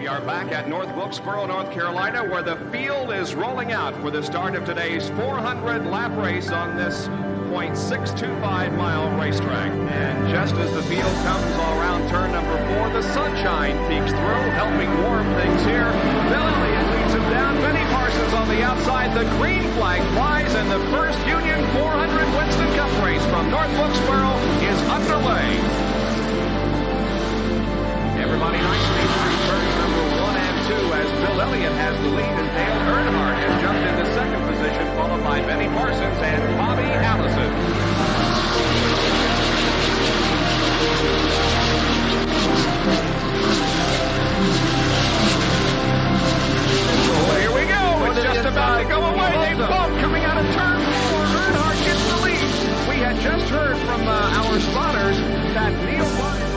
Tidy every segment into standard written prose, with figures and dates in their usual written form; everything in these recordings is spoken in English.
We are back at North Wilkesboro, North Carolina, where the field is rolling out for the start of today's 400-lap race on this .625-mile racetrack. And just as the field comes all around turn number 4, the sunshine peeks through, helping warm things here. Bill Elliott leads him down. Benny Parsons on the outside. The green flag flies, and the first Union 400 Winston Cup race from North Wilkesboro is underway. Everybody nicely through turns number 1 and 2 as Bill Elliott has the lead, and Dale Earnhardt has jumped into second position, followed by Benny Parsons and Bobby Allison. Oh, here we go. It's just about to go away. They bump coming out of turn 4. Earnhardt gets the lead. We had just heard from our spotters that Neil Bonnett.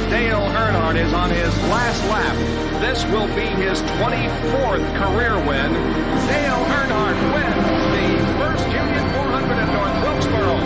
Dale Earnhardt is on his last lap. This will be his 24th career win. Dale Earnhardt wins the first Union 400 at North Wilkesboro.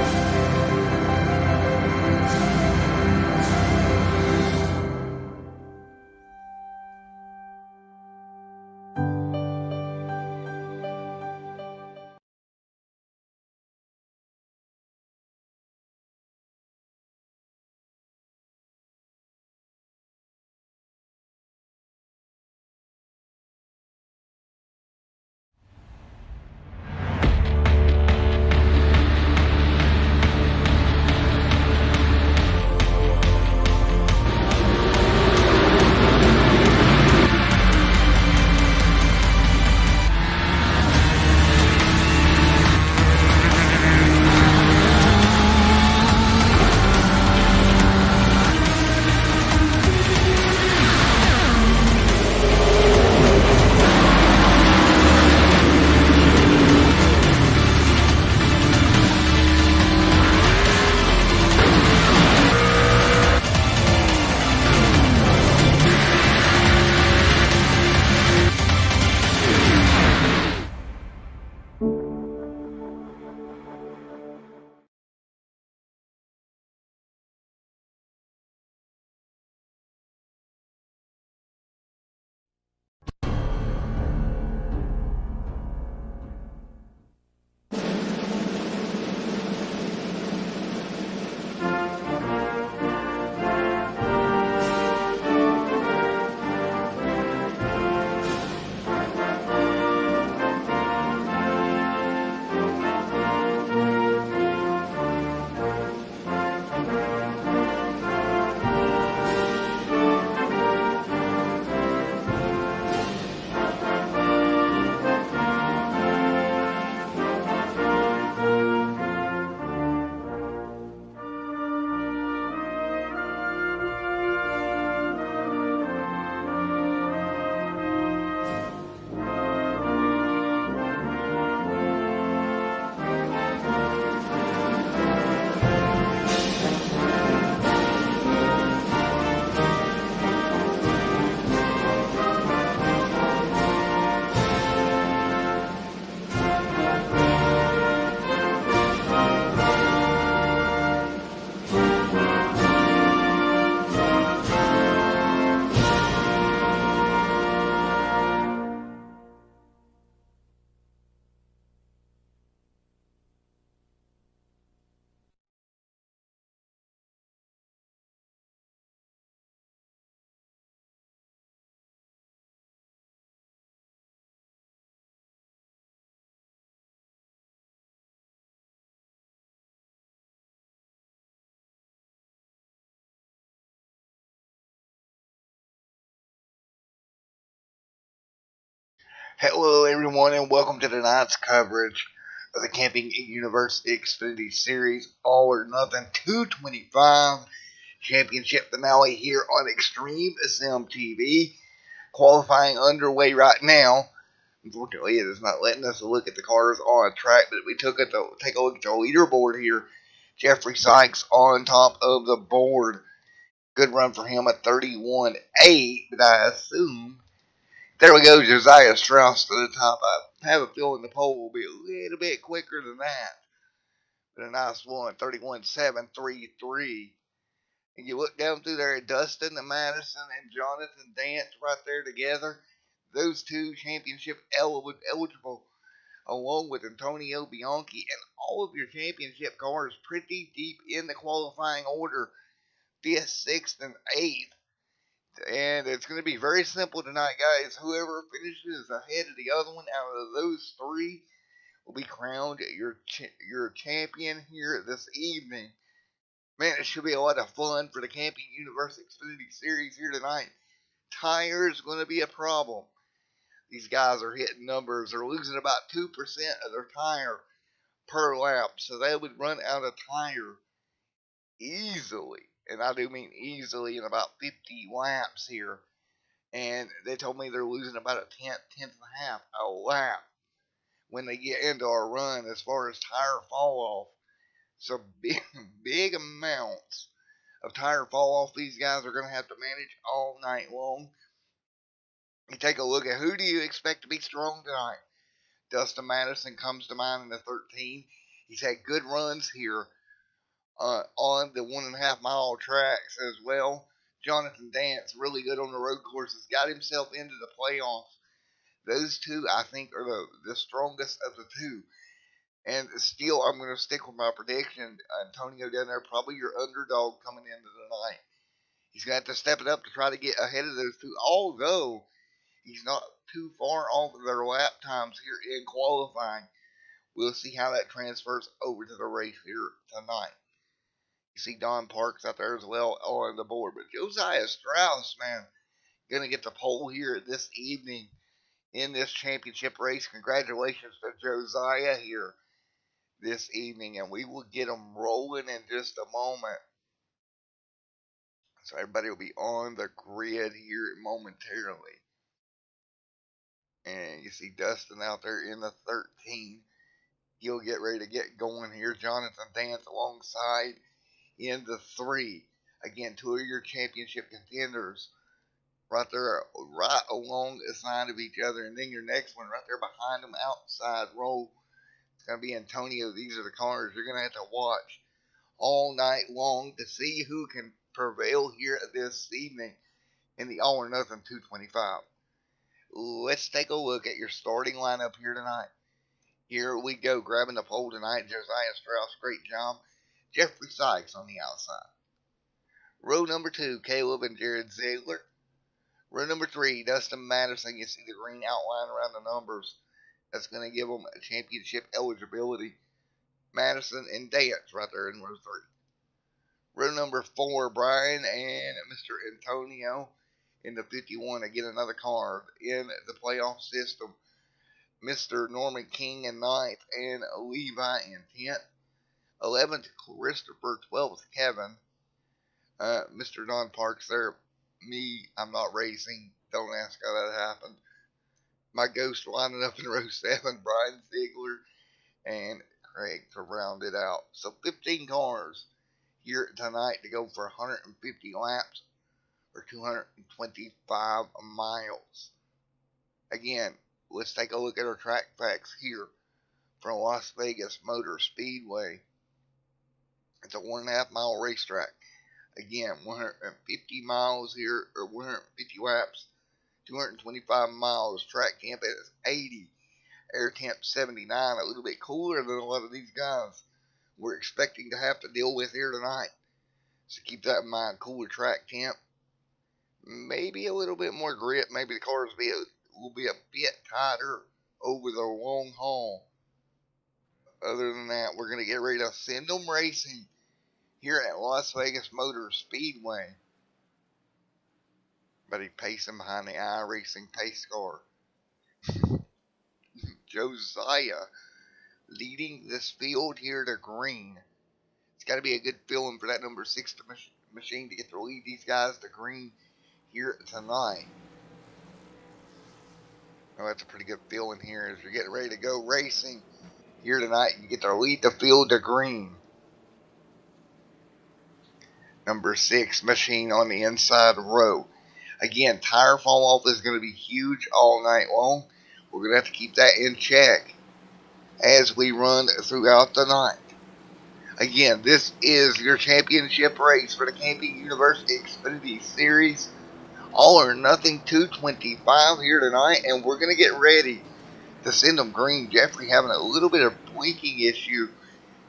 Hello everyone and welcome to tonight's coverage of the Camping Universe Xfinity Series All or Nothing 225 Championship finale here on Extreme SM TV. Qualifying underway right now. Unfortunately, it is not letting us look at the cars on a track, but we take a look at the leaderboard here. Jeffrey Sykes on top of the board. Good run for him at 31.8, but I assume. There we go, Josiah Strauss to the top. I have a feeling the pole will be a little bit quicker than that. But a nice one, 31.733. And you look down through there at Dustin and Madison and Jonathan Dance right there together. Those two championship eligible, along with Antonio Bianchi, and all of your championship cars pretty deep in the qualifying order, 5th, 6th, and 8th. And it's going to be very simple tonight, guys. Whoever finishes ahead of the other one out of those three will be crowned your champion here this evening. Man, it should be a lot of fun for the Camping Universe Xfinity Series here tonight. Tires going to be a problem. These guys are hitting numbers. They're losing about 2% of their tire per lap, so they would run out of tire easily. And I do mean easily in about 50 laps here. And they told me they're losing about a tenth and a half a lap when they get into a run as far as tire fall off. So big amounts of tire fall off these guys are going to have to manage all night long. You take a look at who do you expect to be strong tonight. Dustin Madison comes to mind in the 13. He's had good runs here on the 1.5 mile tracks as well. Jonathan Dance, really good on the road courses, got himself into the playoffs. Those two, I think, are the strongest of the two. And still, I'm going to stick with my prediction. Antonio down there, probably your underdog coming into the night. He's going to have to step it up to try to get ahead of those two, although he's not too far off of their lap times here in qualifying. We'll see how that transfers over to the race here tonight. You see Don Parks out there as well on the board. But Josiah Strauss, man, going to get the pole here this evening in this championship race. Congratulations to Josiah here this evening. And we will get them rolling in just a moment. So everybody will be on the grid here momentarily. And you see Dustin out there in the 13. He'll get ready to get going here. Jonathan Dance alongside in the 3. Again, two of your championship contenders right there, right alongside of each other. And then your next one right there behind them, outside row. It's going to be Antonio. These are the cars you're going to have to watch all night long to see who can prevail here this evening in the all or nothing 225. Let's take a look at your starting lineup here tonight. Here we go, grabbing the pole tonight. Josiah Strauss, great job. Jeffrey Sykes on the outside. Row number 2, Caleb and Jared Ziegler. Row number 3, Dustin Madison. You see the green outline around the numbers. That's going to give them a championship eligibility. Madison and Dance right there in row 3. Row number 4, Brian and Mr. Antonio in the 51. Again, another car in the playoff system. Mr. Norman King in 9th and Levi in 10th. 11th, Christopher. 12th, Kevin. Mr. Don Parks there. Me, I'm not racing. Don't ask how that happened. My ghost lining up in row 7, Brian Ziegler and Craig to round it out. So 15 cars here tonight to go for 150 laps or 225 miles. Again, let's take a look at our track facts here from Las Vegas Motor Speedway. It's a 1.5 mile racetrack. Again, 150 miles here, or 150 laps, 225 miles. Track temp is 80. Air temp 79. A little bit cooler than a lot of these guys we're expecting to have to deal with here tonight. So keep that in mind. Cooler track temp. Maybe a little bit more grip. Maybe the cars will be a bit tighter over the long haul. Other than that, we're going to get ready to send them racing here at Las Vegas Motor Speedway. But he's pacing behind the iRacing pace car. Josiah leading this field here to green. It's got to be a good feeling for that number 6 machine to get to lead these guys to green here tonight. Oh, that's a pretty good feeling here as you're getting ready to go racing here tonight. You get to lead the field to green. number 6 machine on the inside row. Again, tire fall off is going to be huge all night long. We're going to have to keep that in check as we run throughout the night. Again, this is your championship race for the Camping University Xfinity Series. All or nothing 225 here tonight, and we're going to get ready to send them green. Jeffrey having a little bit of blinking issue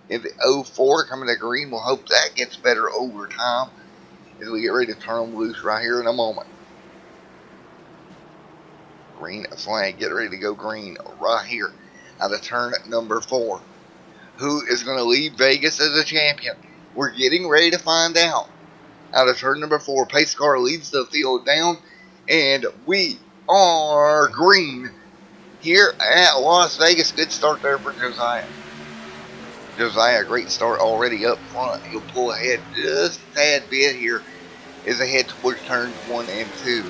in the 04 coming to green. We'll hope that gets better over time as we get ready to turn them loose right here in a moment. Green flag, get ready to go green right here out of turn number 4. Who is going to lead Vegas as a champion? We're getting ready to find out. Out of turn number 4, pace car leads the field down, and we are green here at Las Vegas. Good start there for Josiah. Josiah, great start already up front. He'll pull ahead just a tad bit here as they head towards turns 1 and 2.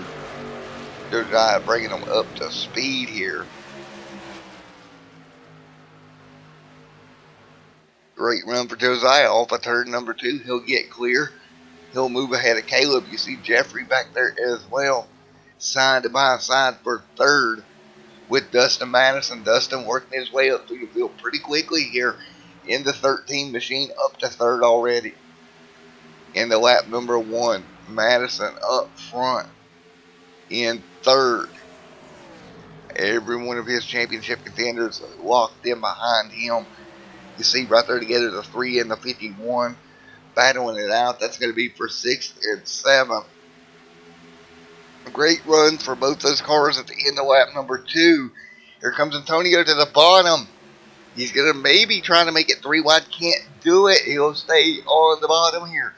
Josiah bringing them up to speed here. Great run for Josiah off of turn number 2. He'll get clear. He'll move ahead of Caleb. You see Jeffrey back there as well. Side by side for third with Dustin Madison. Dustin working his way up through the field pretty quickly here in the 13 machine, up to third already. In the lap number 1, Madison up front in third. Every one of his championship contenders locked in behind him. You see right there together the 3 and the 51 battling it out. That's going to be for 6th and 7th. Great runs for both those cars at the end of lap number 2. Here comes Antonio to the bottom. He's going to maybe try to make it 3 wide. Can't do it. He'll stay on the bottom here.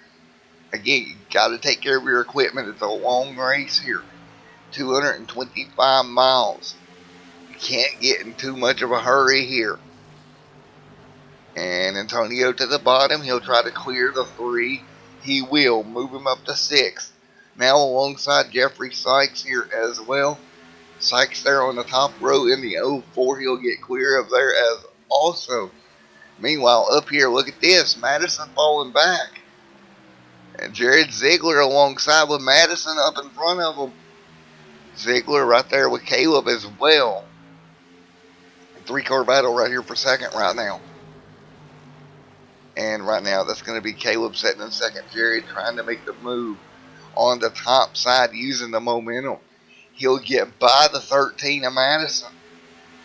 Again, you got to take care of your equipment. It's a long race here. 225 miles. You can't get in too much of a hurry here. And Antonio to the bottom. He'll try to clear the 3. He will. Move him up to 6th. Now alongside Jeffrey Sykes here as well. Sykes there on the top row in the 04. He'll get clear of there as also. Meanwhile, up here, look at this. Madison falling back. And Jared Ziegler alongside with Madison up in front of him. Ziegler right there with Caleb as well. 3-car battle right here for second right now. And right now, that's going to be Caleb sitting in second. Jared trying to make the move on the top side using the momentum. He'll get by the 13 of Madison.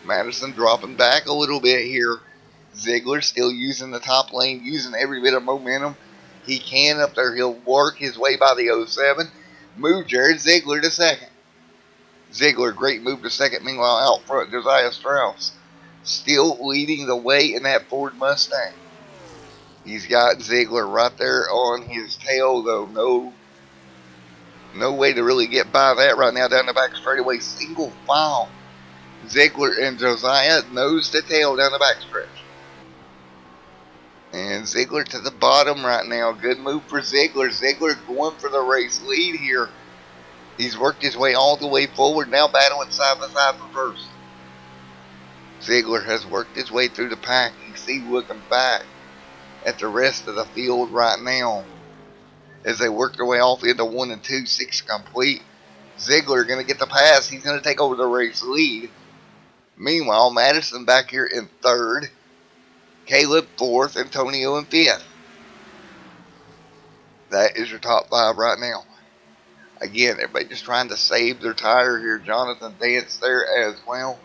Madison dropping back a little bit here. Ziegler still using the top lane, using every bit of momentum he can up there. He'll work his way by the 07. Move Jared Ziegler to second. Ziegler, great move to second. Meanwhile, out front, Josiah Strauss still leading the way in that Ford Mustang. He's got Ziegler right there on his tail, though. No way to really get by that right now down the back straightaway. Single file. Ziegler and Josiah nose to tail down the backstretch. And Ziegler to the bottom right now. Good move for Ziegler. Ziegler going for the race lead here. He's worked his way all the way forward. Now battling side by side for first. Ziegler has worked his way through the pack. You see looking back at the rest of the field right now as they work their way off into 1 and 2, 6 complete. Ziegler going to get the pass. He's going to take over the race lead. Meanwhile, Madison back here in third. Caleb 4th. Antonio in 5th. That is your top 5 right now. Again, everybody just trying to save their tire here. Jonathan Dance there as well.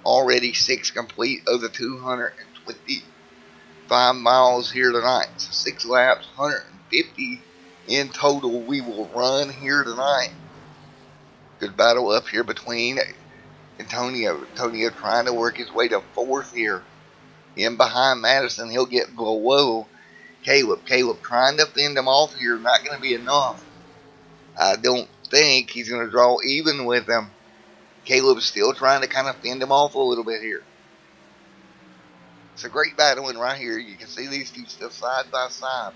Already 6 complete of the 225 miles here tonight. So 6 laps, 150 in total we will run here tonight. Good battle up here between Antonio. Antonio trying to work his way to 4th here. In behind Madison, he'll get below Caleb. Caleb trying to fend him off here. Not going to be enough. I don't think he's going to draw even with him. Caleb's still trying to kind of fend him off a little bit here. It's a great battling right here. You can see these two still side by side.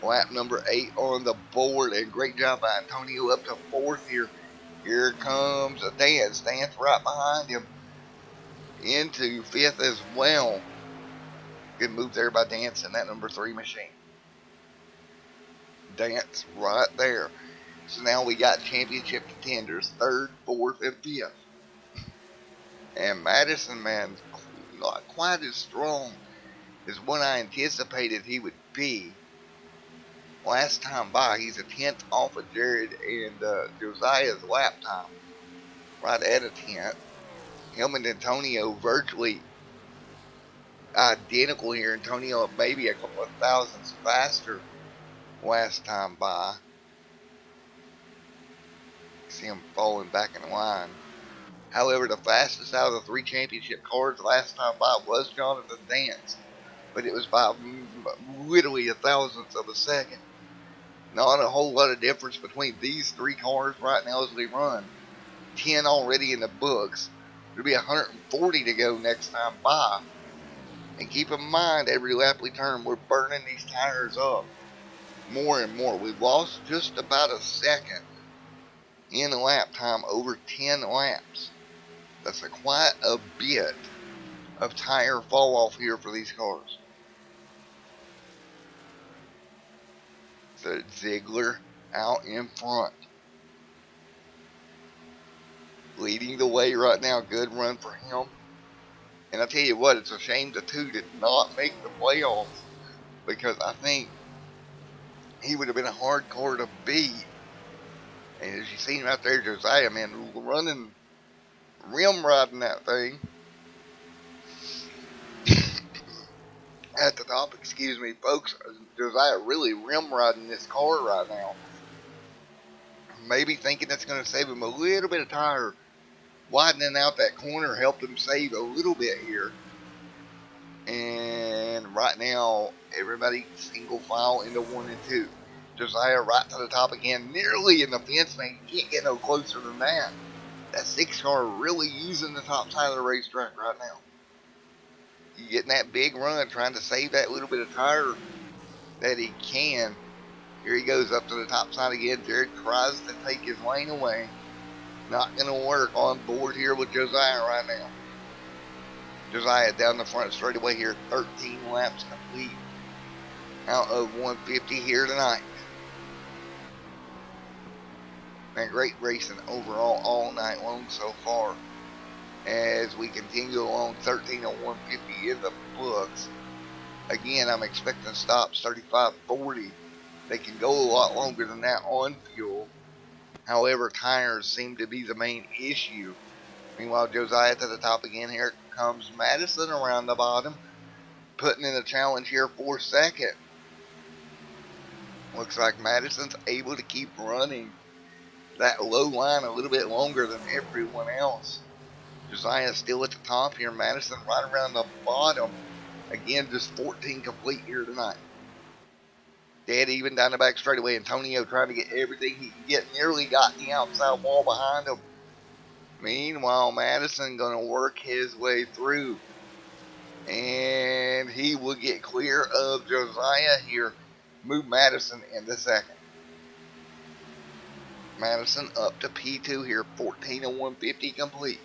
Lap number 8 on the board. And great job by Antonio up to 4th here. Here comes Dance. Dance right behind him. Into 5th as well. Good move there by Dance in that number 3 machine. dance right there. So now we got championship contenders, 3rd, 4th, and 5th. And Madison, man, not quite as strong as what I anticipated he would be. Last time by, he's a 10th off of Jared and Josiah's lap time. Right at a 10th. Him and Antonio virtually identical here. Antonio maybe a couple of thousandths faster last time by. See him falling back in line. However, the fastest out of the 3 championship cars last time by was Jonathan Dance, but it was by literally a thousandth of a second. Not a whole lot of difference between these 3 cars right now as we run. 10 already in the books. There'll be 140 to go next time by. And keep in mind, every lap we turn, we're burning these tires up more and more. We've lost just about a second in lap time over 10 laps. That's quite a bit of tire fall off here for these cars. So Ziegler out in front, leading the way right now. Good run for him. And I tell you what, it's a shame the 2 did not make the playoffs, because I think he would have been a hard car to beat. And as you see him out there, Josiah, man, running, rim riding that thing at the top, excuse me, folks. Josiah really rim riding this car right now. Maybe thinking that's going to save him a little bit of tire. Widening out that corner helped him save a little bit here. And right now, everybody single file into 1 and 2. Josiah right to the top again, nearly in the fence, man. You can't get no closer than that. That 6 car really using the top side of the racetrack right now. You getting that big run, trying to save that little bit of tire that he can. Here he goes up to the top side again. Jared tries to take his lane away. Not going to work on board here with Josiah right now. Josiah down the front straightaway here. 13 laps complete out of 150 here tonight. Man, great racing overall all night long so far. As we continue along, 13 on 150 in the books. Again, I'm expecting stops 35-40. They can go a lot longer than that on fuel. However, tires seem to be the main issue. Meanwhile, Josiah to the top again. Here comes Madison around the bottom, putting in a challenge here for 2nd. Looks like Madison's able to keep running that low line a little bit longer than everyone else. Josiah still at the top here. Madison right around the bottom. Again, just 14 complete here tonight. Dead even down the back straightaway. Antonio trying to get everything he can get. Nearly got the outside wall behind him. Meanwhile, Madison going to work his way through. And he will get clear of Josiah here. Move Madison into 2nd. Madison up to P2 here. 14 on 150 complete.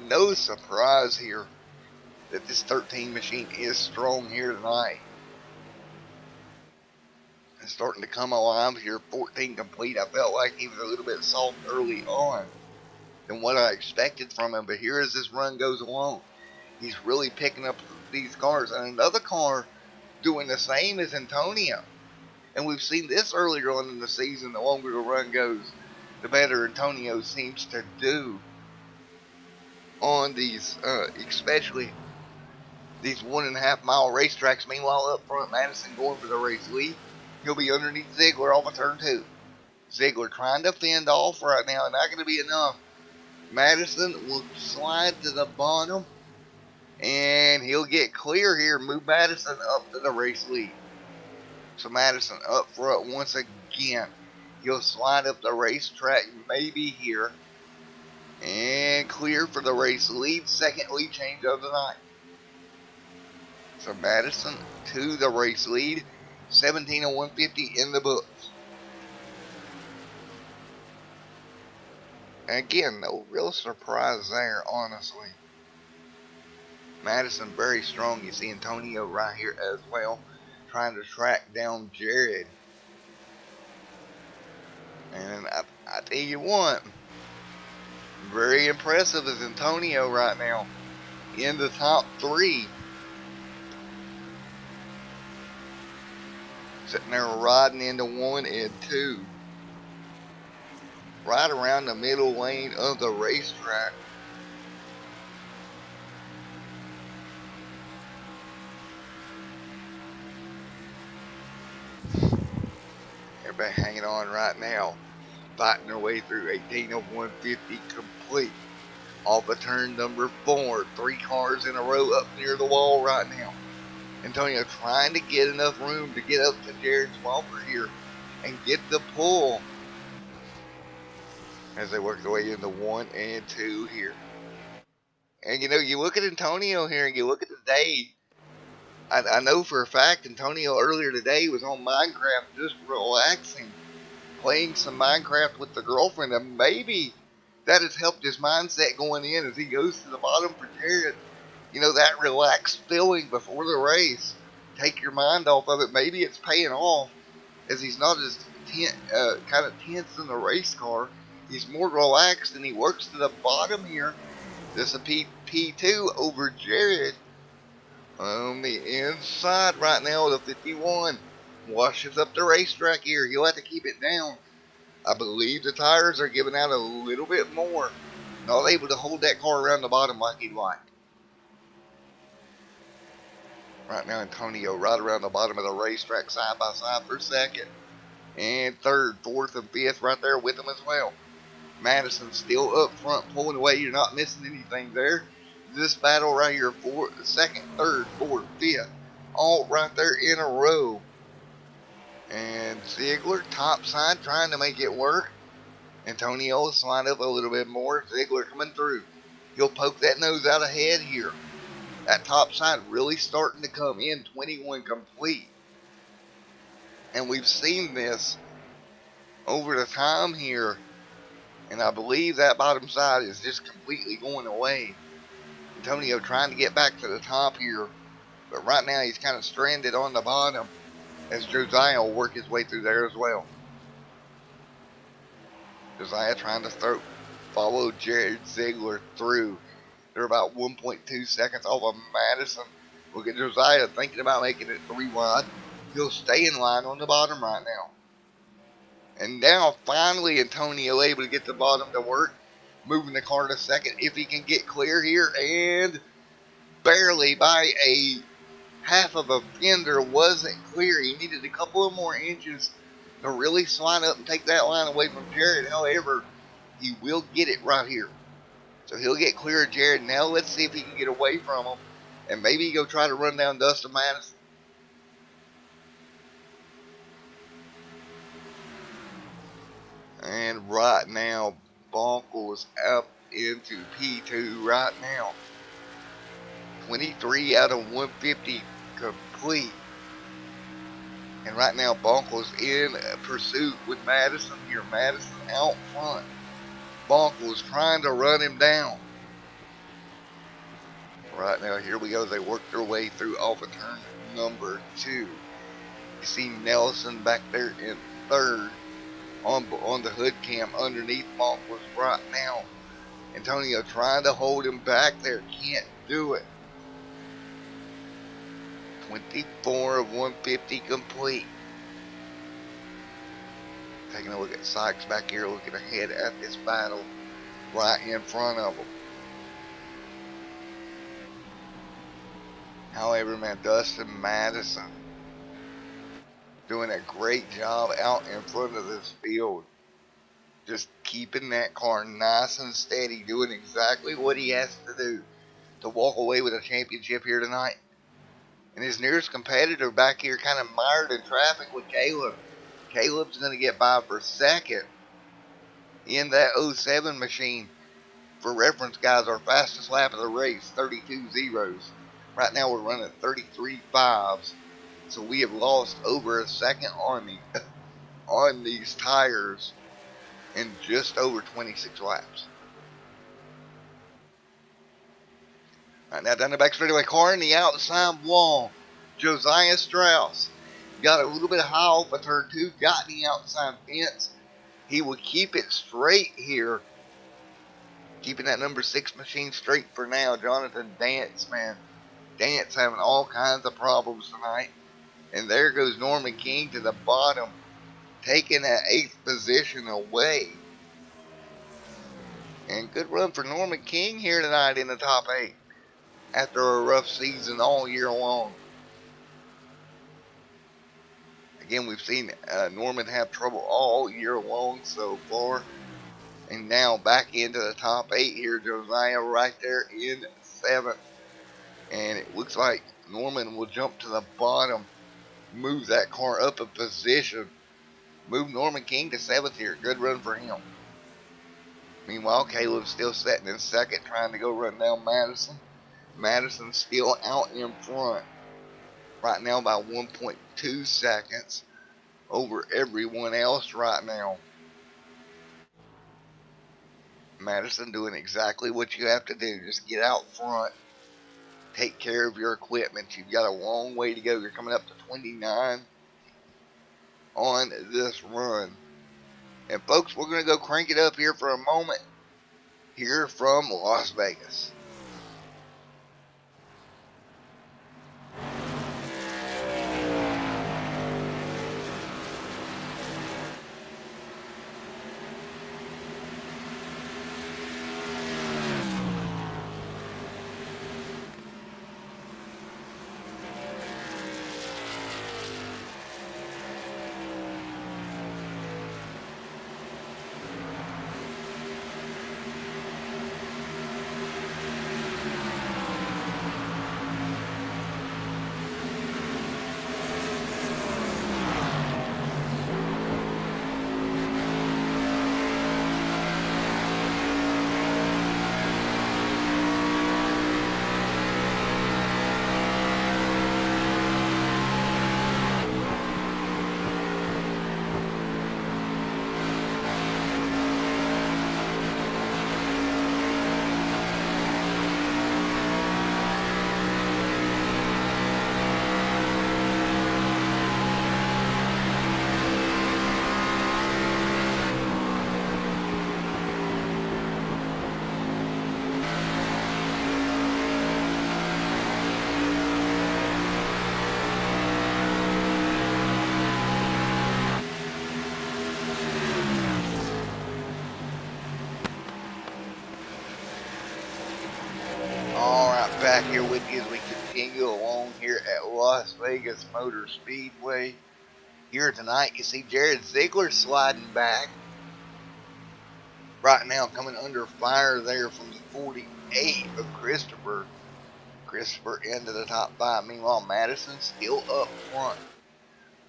No surprise here that this 13 machine is strong here tonight. It's starting to come alive here. 14 complete. I felt like he was a little bit soft early on than what I expected from him. But here as this run goes along, he's really picking up these cars. And another car doing the same as Antonio. And we've seen this earlier on in the season. The longer the run goes, the better Antonio seems to do on these, especially these 1.5 mile racetracks. Meanwhile, up front, Madison going for the race lead. He'll be underneath Ziegler off of turn 2. Ziegler trying to fend off right now. Not going to be enough. Madison will slide to the bottom. And he'll get clear here. Move Madison up to the race lead. So Madison up front once again. He'll slide up the racetrack maybe here. And clear for the race lead. 2nd lead change of the night. So Madison to the race lead. 17 on 150 in the books. And again, no real surprise there, honestly. Madison very strong. You see Antonio right here as well. trying to track down Jared. And I tell you what, very impressive is Antonio right now in the top 3. Sitting there riding into 1 and 2. Right around the middle lane of the racetrack. Everybody hanging on right now. Fighting their way through 18 of 150 complete. Off of turn number 4. 3 cars in a row up near the wall right now. Antonio trying to get enough room to get up to Jared's bumper here and get the pull as they work their way into 1 and 2 here. And you know, you look at Antonio here and you look at the day. I know for a fact Antonio earlier today was on Minecraft just relaxing, playing some Minecraft with the girlfriend, and maybe that has helped his mindset going in as he goes to the bottom for Jared. You know, that relaxed feeling before the race. Take your mind off of it. Maybe it's paying off as he's not as kind of tense in the race car. He's more relaxed and he works to the bottom here. This is a P2 over Jared. On the inside right now, the 51 washes up the racetrack here. He'll have to keep it down. I believe the tires are giving out a little bit more. Not able to hold that car around the bottom like he'd like. Right now, Antonio right around the bottom of the racetrack, side by side for second. And third, fourth, and fifth right there with him as well. Madison still up front, pulling away. You're not missing anything there. This battle right here, second, third, fourth, fifth, all right there in a row. And Ziegler, top side, trying to make it work. Antonio slide up a little bit more. Ziegler coming through. He'll poke that nose out ahead here. That top side really starting to come in. 21 complete. And we've seen this over the time here. And I believe that bottom side is just completely going away. Antonio trying to get back to the top here. But right now he's kind of stranded on the bottom as Josiah will work his way through there as well. Josiah trying to follow Jared Ziegler through. They're about 1.2 seconds off of Madison. Look at Josiah thinking about making it 3 wide. He'll stay in line on the bottom right now. And now finally Antonio able to get the bottom to work. Moving the car to second if he can get clear here. And barely by a half of a fender wasn't clear. He needed a couple of more inches to really slide up and take that line away from Jared. However, he will get it right here. So he'll get clear of Jared. Now let's see if he can get away from him. And maybe go try to run down Dustin Madison. And right now, Bonkles up into P2 right now. 23 out of 150 complete. And right now, Bonkles in pursuit with Madison here. Madison out front. Bonkles trying to run him down. Right now, here we go. They work their way through off of turn number 2. You see Nelson back there in third on the hood cam underneath Bonkles right now. Antonio trying to hold him back there. Can't do it. 24 of 150 complete. Taking a look at Sykes back here, looking ahead at this battle right in front of him. However, man, Dustin Madison doing a great job out in front of this field. Just keeping that car nice and steady, doing exactly what he has to do to walk away with a championship here tonight. And his nearest competitor back here kind of mired in traffic with Caleb. Caleb's going to get by for second in that 07 machine. For reference, guys, our fastest lap of the race, 32 zeros. Right now we're running 33 fives. So we have lost over a second on these tires in just over 26 laps. Right now down the back straightaway, car in the outside wall. Josiah Strauss got a little bit high off of turn 2, got the outside fence. He will keep it straight here. Keeping that number 6 machine straight for now. Jonathan Dance, man. Dance having all kinds of problems tonight. And there goes Norman King to the bottom, taking that 8th position away. And good run for Norman King here tonight in the top 8 after a rough season all year long. Again, we've seen Norman have trouble all year long so far. And now back into the top 8 here. Josiah right there in 7th. And it looks like Norman will jump to the bottom, move that car up a position, move Norman King to 7th here. Good run for him. Meanwhile, Caleb's still sitting in 2nd, trying to go run down Madison. Madison's still out in front right now by 1.2 seconds over everyone else right now. Madison doing exactly what you have to do. Just get out front. Take care of your equipment. You've got a long way to go. You're coming up to 29 on this run. And folks, we're going to go crank it up here for a moment here from Las Vegas. Back here with you as we continue along here at Las Vegas Motor Speedway. Here tonight, you see Jared Ziegler sliding back. Right now, coming under fire there from the 48 of Christopher. Christopher into the top 5. Meanwhile, Madison still up front,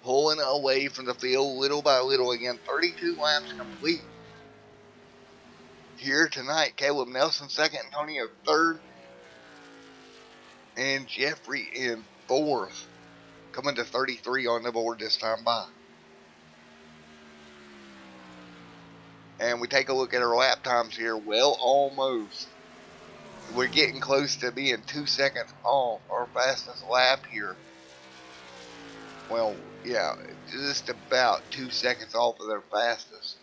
pulling away from the field little by little. Again, 32 laps complete here tonight. Caleb Nelson second, Antonio third, and Jeffrey in 4th, coming to 33 on the board this time by. And we take a look at our lap times here. Well, almost. We're getting close to being 2 seconds off our fastest lap here. Well, yeah, just about 2 seconds off of their fastest.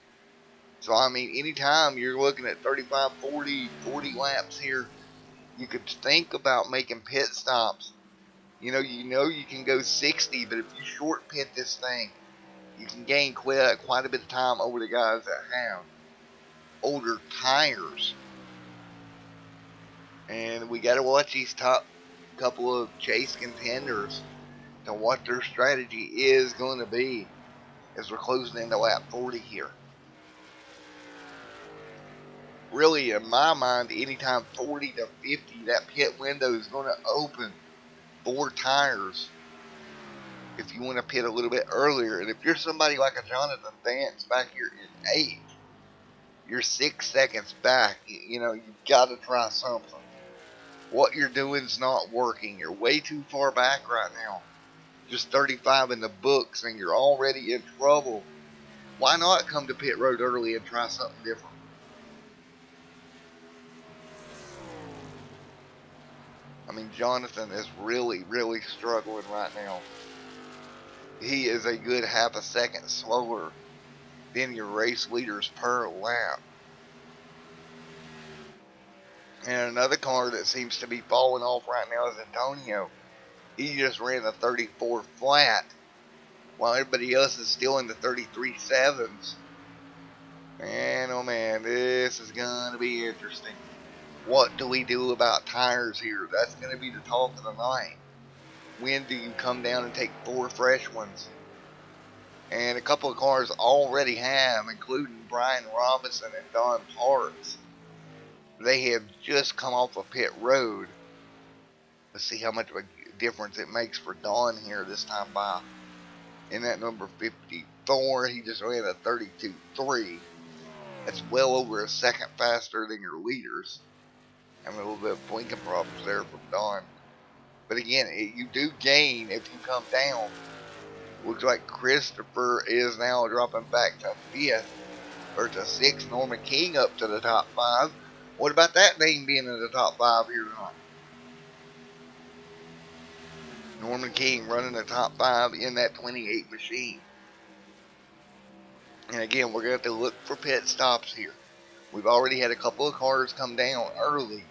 So, I mean, anytime you're looking at 35, 40 laps here, you could think about making pit stops. You know you can go 60, but if you short pit this thing, you can gain quite a bit of time over the guys that have older tires. And we got to watch these top couple of chase contenders to what their strategy is going to be as we're closing into lap 40 here. Really, in my mind, anytime 40 to 50, that pit window is going to open 4 tires if you want to pit a little bit earlier. And if you're somebody like a Jonathan Vance back here in 8th, you're 6 seconds back. You know, you've got to try something. What you're doing is not working. You're way too far back right now. Just 35 in the books and you're already in trouble. Why not come to pit road early and try something different? I mean, Jonathan is really, really struggling right now. he is a good half a second slower than your race leaders per lap. And another car that seems to be falling off right now is Antonio. He just ran a 34 flat, while everybody else is still in the 33 sevens. Man, oh man, this is going to be interesting. What do we do about tires here? That's going to be the talk of the night. When do you come down and take 4 fresh ones? And a couple of cars already have, including Brian Robinson and Don Parks. They have just come off of pit road. Let's see how much of a difference it makes for Don here this time by. In that number 54, he just ran a 32.3. That's well over a second faster than your leaders. Having a little bit of blinking problems there from Don. But again, you do gain if you come down. Looks like Christopher is now dropping back to 5th. Or to 6th. Norman King up to the top 5. What about that name being in the top 5 here tonight? Norman King running the top 5 in that 28 machine. And again, we're going to have to look for pit stops here. We've already had a couple of cars come down early.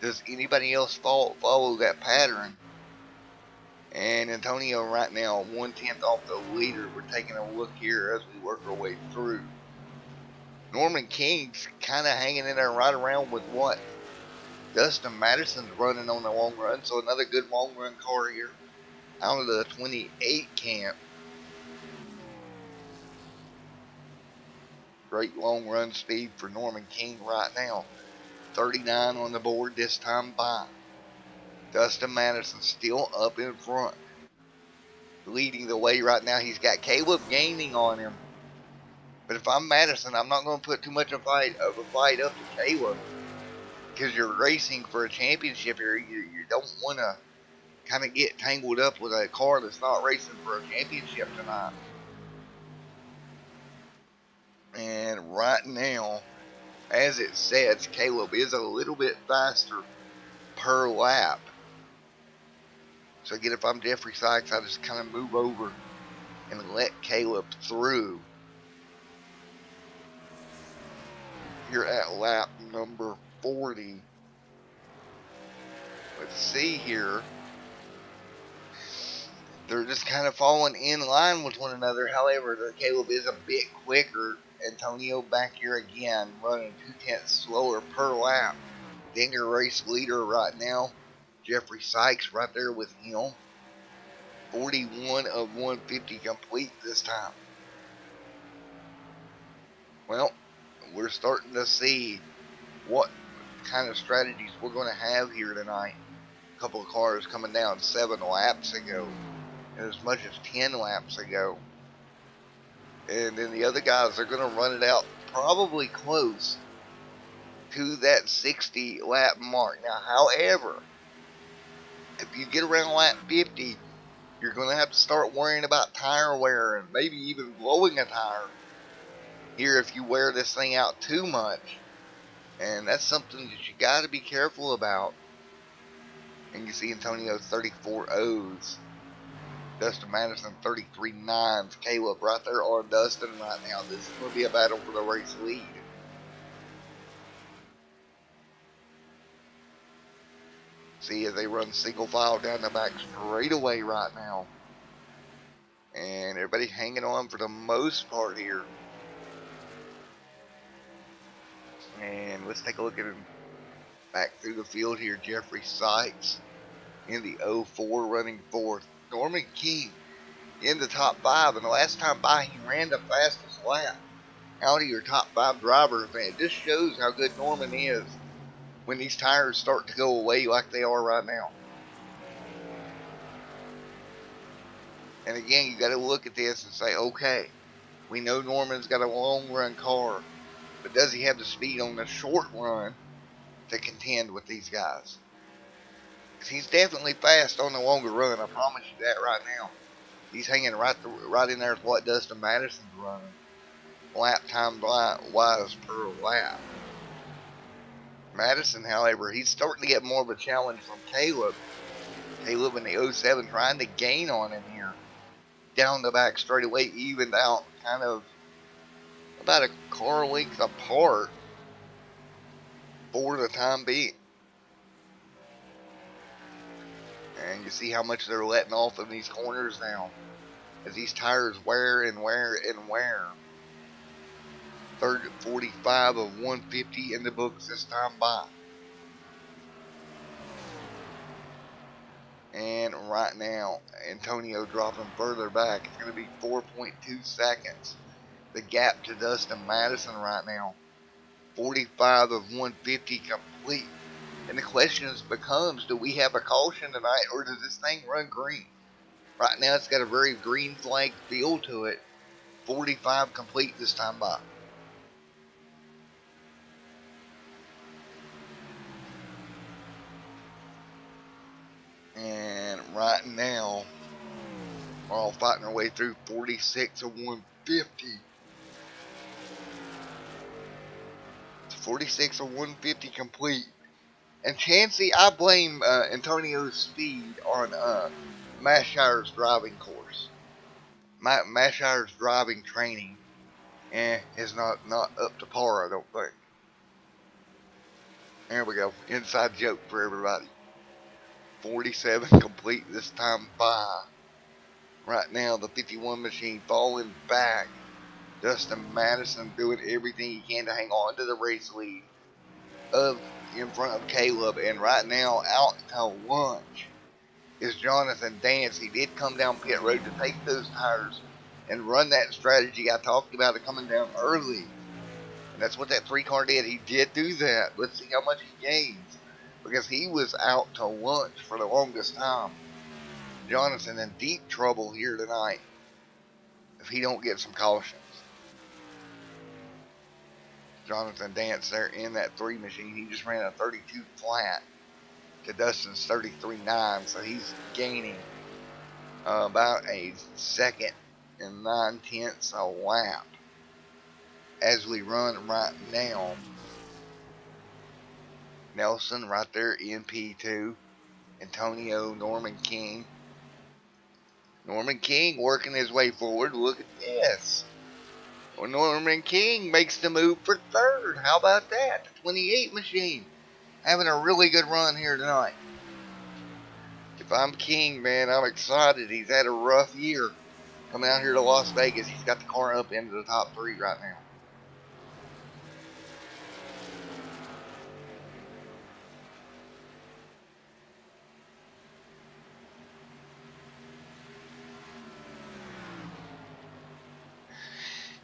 Does anybody else follow that pattern? And Antonio right now 1/10 off the leader. We're taking a look here as we work our way through. Norman King's kind of hanging in there right around with what Dustin Madison's running on the long run. So another good long run car here out of the 28 camp. Great long run speed for Norman King right now. 39 on the board this time by. Dustin Madison still up in front. Leading the way right now. He's got Caleb gaining on him. But if I'm Madison, I'm not going to put too much of a fight up to Caleb. Because you're racing for a championship here. You don't want to kind of get tangled up with a car that's not racing for a championship tonight. And right now, as it says, Caleb is a little bit faster per lap. So again, if I'm Jeffrey Sykes, I just kind of move over and let Caleb through. You're at lap number 40. Let's see here. They're just kind of falling in line with one another. However, Caleb is a bit quicker. Antonio back here again, running 2/10 slower per lap than your race leader right now. Jeffrey Sykes right there with him. 41 of 150 complete this time. Well, we're starting to see what kind of strategies we're going to have here tonight. A couple of cars coming down 7 laps ago, and as much as 10 laps ago. And then the other guys are going to run it out probably close to that 60 lap mark. Now, however, if you get around lap 50, you're going to have to start worrying about tire wear and maybe even blowing a tire here if you wear this thing out too much. And that's something that you got to be careful about. And you see Antonio 34 O's. Dustin Madison 33 9s. Caleb right there on Dustin right now. This is going to be a battle for the race lead. See as they run single file down the back straightaway right now. And everybody hanging on for the most part here. And let's take a look at him back through the field here. Jeffrey Sykes in the 04 running 4th. Norman King in the top 5. And the last time by, he ran the fastest lap out of your top 5 drivers. Man, this shows how good Norman is when these tires start to go away like they are right now. And again, you got to look at this and say, okay, we know Norman's got a long run car, but does he have the speed on the short run to contend with these guys? Because he's definitely fast on the longer run, I promise you that right now. He's hanging right in there with what Dustin Madison's running, lap time wise per lap. Madison, however, he's starting to get more of a challenge from Caleb. Caleb in the 07 trying to gain on him here. down the back straightaway, evened out kind of about a car length apart for the time being. And you see how much they're letting off in these corners now as these tires wear and wear and wear. Third 45 of 150 in the books this time by. And right now, Antonio dropping further back. It's going to be 4.2 seconds. The gap to Dustin Madison right now. 45 of 150 complete. And the question becomes, do we have a caution tonight, or does this thing run green? Right now, it's got a very green flag feel to it. 45 complete this time by. And right now, we're all fighting our way through 46 of 150. 46 of 150 complete. And Chancey, I blame Antonio's speed on Mashire's driving course. Mashire's driving training is not up to par, I don't think. There we go. Inside joke for everybody. 47 complete this time by. Right now, the 51 machine falling back. Dustin Madison doing everything he can to hang on to the race lead in front of Caleb. And right now, out to lunch is Jonathan Dance. He did come down pit road to take those tires and run that strategy I talked about it coming down early. And that's what that 3-car did. He did do that. Let's see how much he gains, because he was out to lunch for the longest time. Jonathan in deep trouble here tonight if he don't get some cautions. Jonathan Dance there in that 3 machine. He just ran a 32 flat to Dustin's 33.9, so he's gaining about a second and 9/10 a lap as we run right now. Nelson right there in P2. Antonio, Norman King. Norman King working his way forward. Look at this. Well, Norman King makes the move for third. How about that? The 28 machine having a really good run here tonight. If I'm King, man, I'm excited. He's had a rough year coming out here to Las Vegas. He's got the car up into the top 3 right now.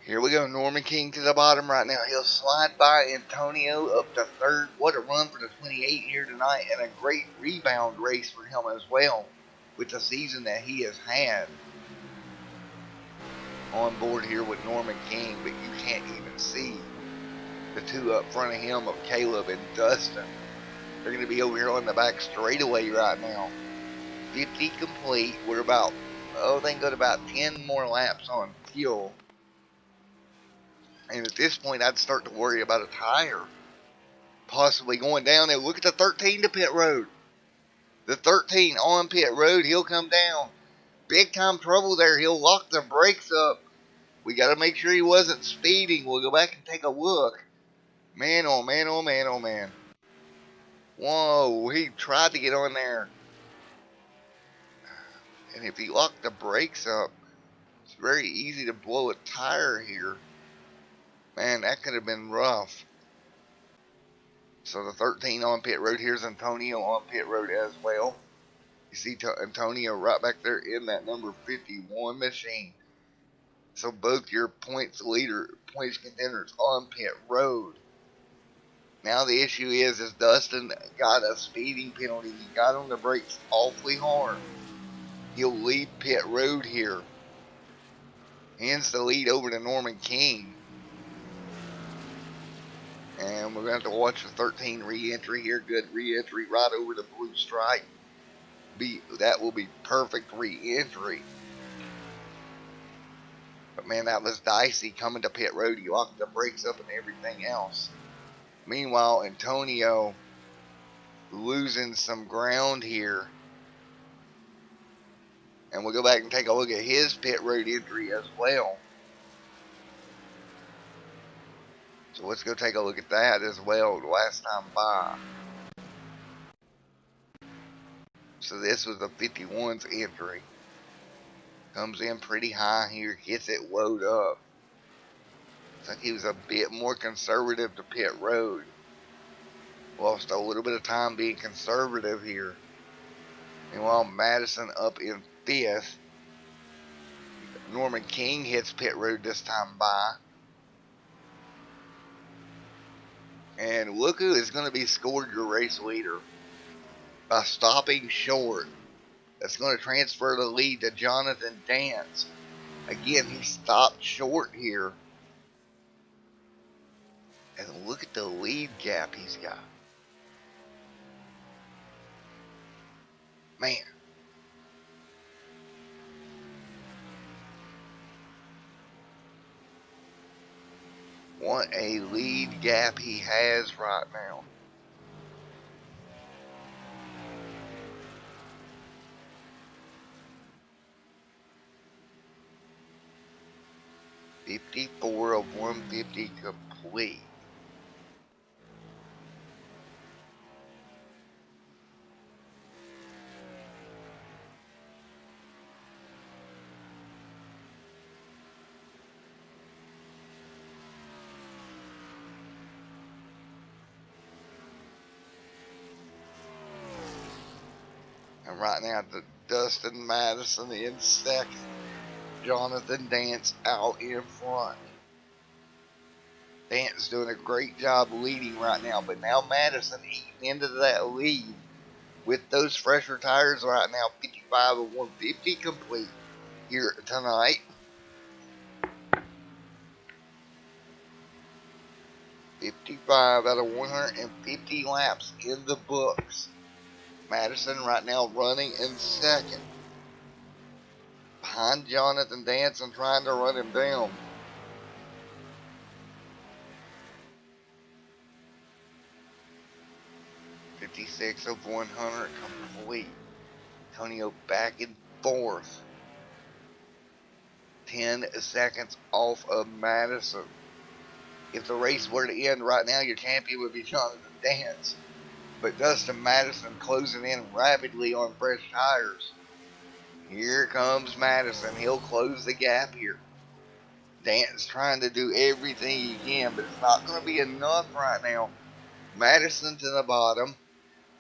Here we go, Norman King to the bottom right now. He'll slide by Antonio up to third. What a run for the 28 here tonight, and a great rebound race for him as well with the season that he has had on board here with Norman King. But you can't even see the 2 up front of him of Caleb and Dustin. They're going to be over here on the back straightaway right now. 50 complete. We're about, they can go to about 10 more laps on fuel. And at this point, I'd start to worry about a tire possibly going down there. Look at the 13 to pit road. The 13 on pit road, he'll come down. Big time trouble there. He'll lock the brakes up. We got to make sure he wasn't speeding. We'll go back and take a look. Man, oh man, oh man, oh man. Whoa, he tried to get on there. And if he locked the brakes up, it's very easy to blow a tire here. Man, that could have been rough. So the 13 on pit road. Here's Antonio on pit road as well. You see Antonio right back there in that number 51 machine. So both your points contenders on pit road. Now the issue is Dustin got a speeding penalty. He got on the brakes awfully hard. He'll lead pit road here. Hands the lead over to Norman King. And we're going to have to watch the 13 re-entry here. Good re-entry right over the blue stripe. That will be perfect re-entry. But man, that was dicey coming to pit road. He locked the brakes up and everything else. Meanwhile, Antonio losing some ground here And we'll go back and take a look at his pit road entry as well. So let's go take a look at that as well, the last time by. So this was the 51's entry. Comes in pretty high here, gets it load up. I think he was a bit more conservative to pit road. Lost a little bit of time being conservative here. Meanwhile, Madison up in 5th. Norman King hits pit road this time by. And look who is going to be scored your race leader by stopping short. That's going to transfer the lead to Jonathan Dance. Again, he stopped short here. And look at the lead gap he's got. Man. What a lead gap he has right now. .54 of 150 complete. And right now, Dustin Madison in second. Jonathan Dance out in front. Dance doing a great job leading right now, but now Madison eating into that lead with those fresher tires right now. 55 of 150 complete here tonight. 55 out of 150 laps in the books. Madison right now running in second. Behind Jonathan Dance and trying to run him down. .56 of 100 complete. Antonio back in fourth. 10 seconds off of Madison. If the race were to end right now, your champion would be Jonathan Dance. But Dustin Madison closing in rapidly on fresh tires. Here comes Madison. He'll close the gap here. Dance trying to do everything he can, but it's not going to be enough right now. Madison to the bottom.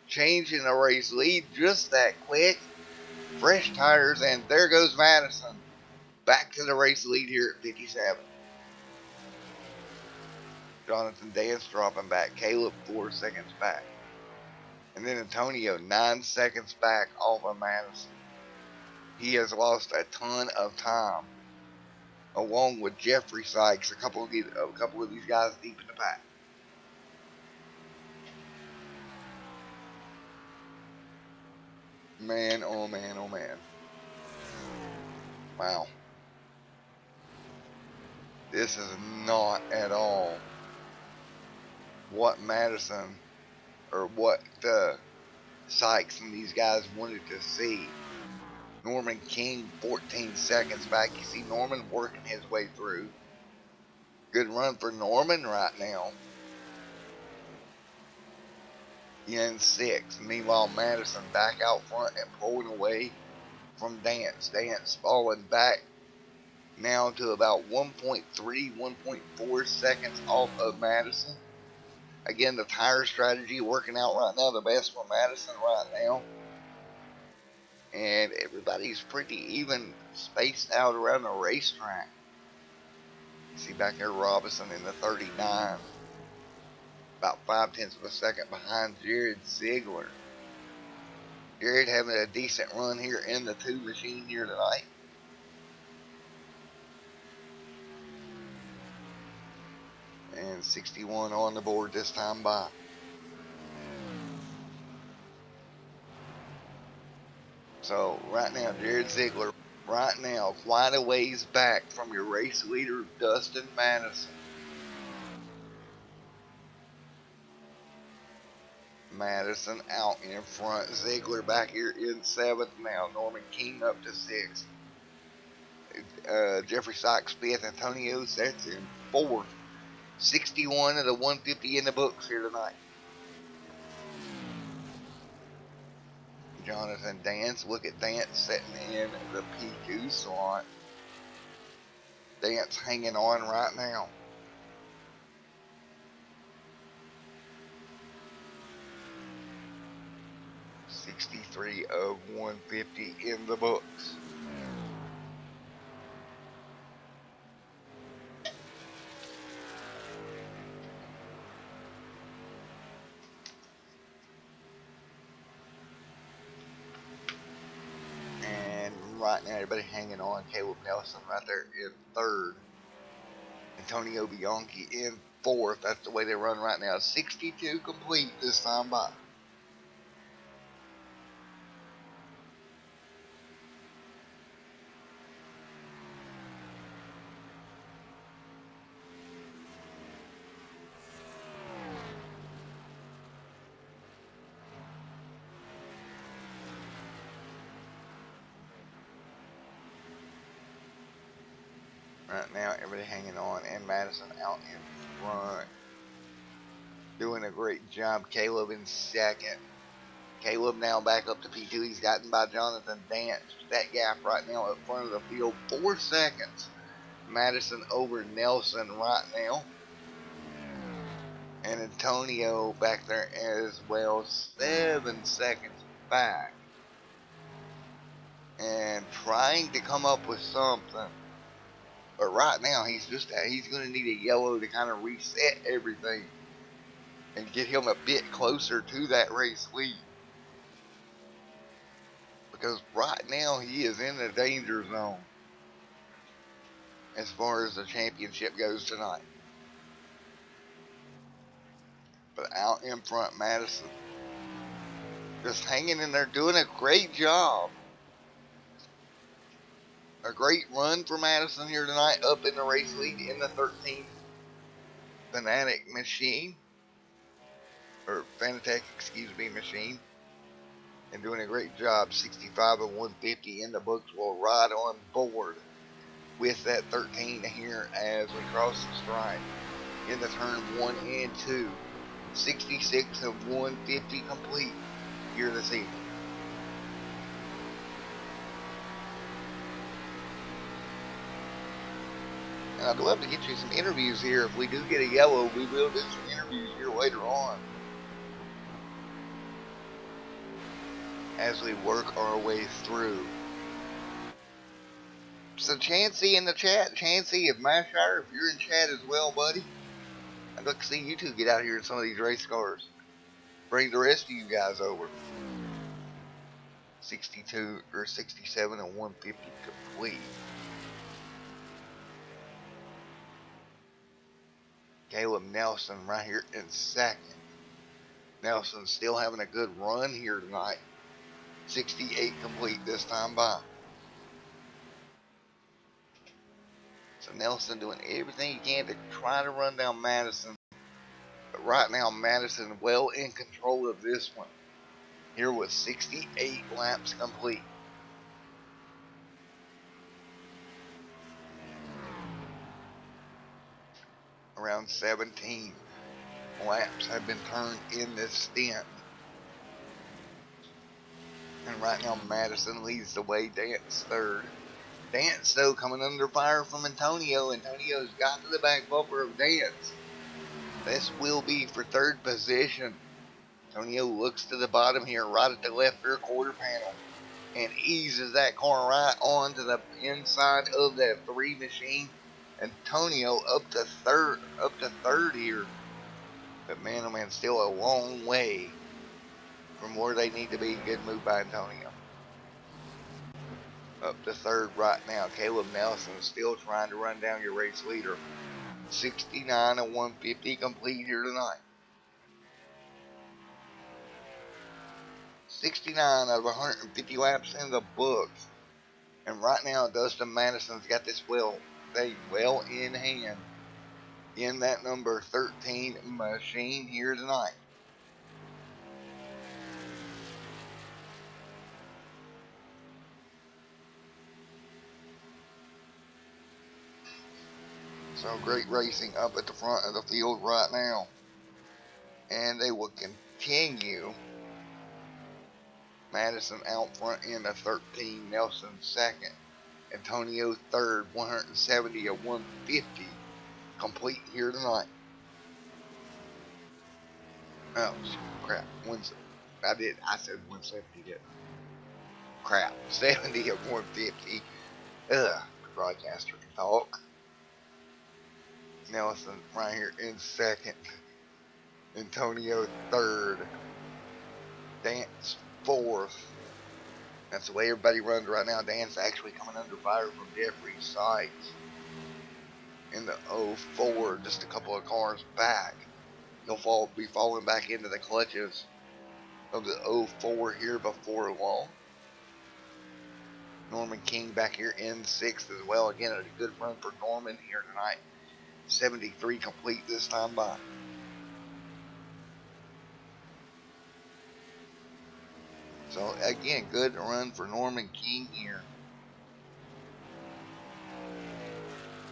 Changing the race lead just that quick. Fresh tires, and there goes Madison. Back to the race lead here at 57. Jonathan Dance dropping back. Caleb 4 seconds back. And then Antonio 9 seconds back off of Madison. He has lost a ton of time. Along with Jeffrey Sykes, a couple of these guys deep in the pack. Man, oh man, oh man. Wow. This is not at all what Madison or what Sykes and these guys wanted to see. Norman King 14 seconds back. You see Norman working his way through. Good run for Norman right now. In 6. Meanwhile, Madison back out front and pulling away from Dance. Dance falling back now to about 1.3, 1.4 seconds off of Madison. Again, the tire strategy working out right now. The best for Madison right now. And everybody's pretty even spaced out around the racetrack. See back there Robinson in the 39. About 0.5 of a second behind Jared Ziegler. Jared having a decent run here in the 2 machine here tonight. And 61 on the board this time by. So right now, Jared Ziegler, right now, quite a ways back from your race leader, Dustin Madison. Madison out in front. Ziegler back here in 7th now. Norman King up to 6th. Jeffrey Sykes 5th. Antonio Sets in 4th. 61 of the 150 in the books here tonight. Jonathan Dance. Look at Dance setting in the P2 slot. Dance hanging on right now. $63 of $150 in the books. And right now everybody hanging on. Caleb Nelson right there in 3rd. Antonio Bianchi in 4th. That's the way they run right now. 62 complete this time by. Right now, everybody hanging on, and Madison out in front. Doing a great job. Caleb in 2nd. Caleb now back up to P2. He's gotten by Jonathan Dance. That gap right now up front of the field, 4 seconds. Madison over Nelson right now. And Antonio back there as well, 7 seconds back. And trying to come up with something. But right now, he's going to need a yellow to kind of reset everything and get him a bit closer to that race lead. Because right now, he is in the danger zone as far as the championship goes tonight. But out in front, Madison just hanging in there, doing a great job. A great run for Madison here tonight, up in the race lead in the 13th Fanatic machine, or Fanatec, excuse me, machine, and doing a great job. 65 and 150 in the books. Will ride on board with that 13 here as we cross the stripe in the turn 1 and 2. 66 of 150 complete here this evening. And I'd love to get you some interviews here. If we do get a yellow, we will do some interviews here later on as we work our way through. So Chancey in the chat. Chancey of Mashire, if you're in chat as well, buddy, I'd like to see you two get out here in some of these race cars. Bring the rest of you guys over. 62 or 67 and 150 complete. Caleb Nelson right here in 2nd. Nelson still having a good run here tonight. 68 complete this time by. So Nelson doing everything he can to try to run down Madison. But right now Madison well in control of this one. Here with 68 laps complete. Around 17 laps have been turned in this stint. And right now Madison leads the way. Dance 3rd. Dance though coming under fire from Antonio. Antonio's got to the back bumper of Dance. This will be for 3rd position. Antonio looks to the bottom here, right at the left rear quarter panel, and eases that car right on to the inside of that 3 machine. Antonio up to third here. But man, oh man, still a long way from where they need to be. Good move by Antonio. Up to 3rd right now. Caleb Nelson still trying to run down your race leader. 69 and 150 complete here tonight. 69 out of 150 laps in the books. And right now, Dustin Madison's got this well in hand in that number 13 machine here tonight. So great racing up at the front of the field right now. And they will continue. Madison out front in the 13, Nelson second, Antonio third, 170 of 150 complete here tonight. Oh crap, I said 170, didn't I? Crap, 70 of 150. Ugh, broadcaster can talk. Nelson right here in second, Antonio third, Dance fourth. That's the way everybody runs right now. Dance actually coming under fire from Jeffrey's sights in the 04, just a couple of cars back. He'll be falling back into the clutches of the 04 here before long. Norman King back here in sixth as well. Again, a good run for Norman here tonight. 73 complete this time by. So again, good run for Norman King here.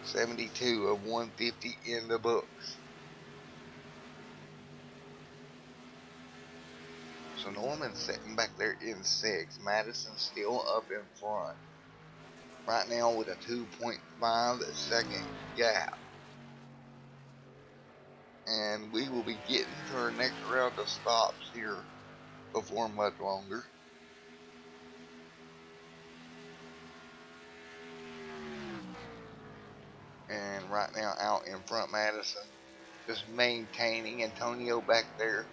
72 of 150 in the books. So Norman's sitting back there in sixth. Madison still up in front. Right now with a 2.5 second gap. And we will be getting to our next round of stops here before much longer. And right now out in front, Madison just maintaining. Antonio back there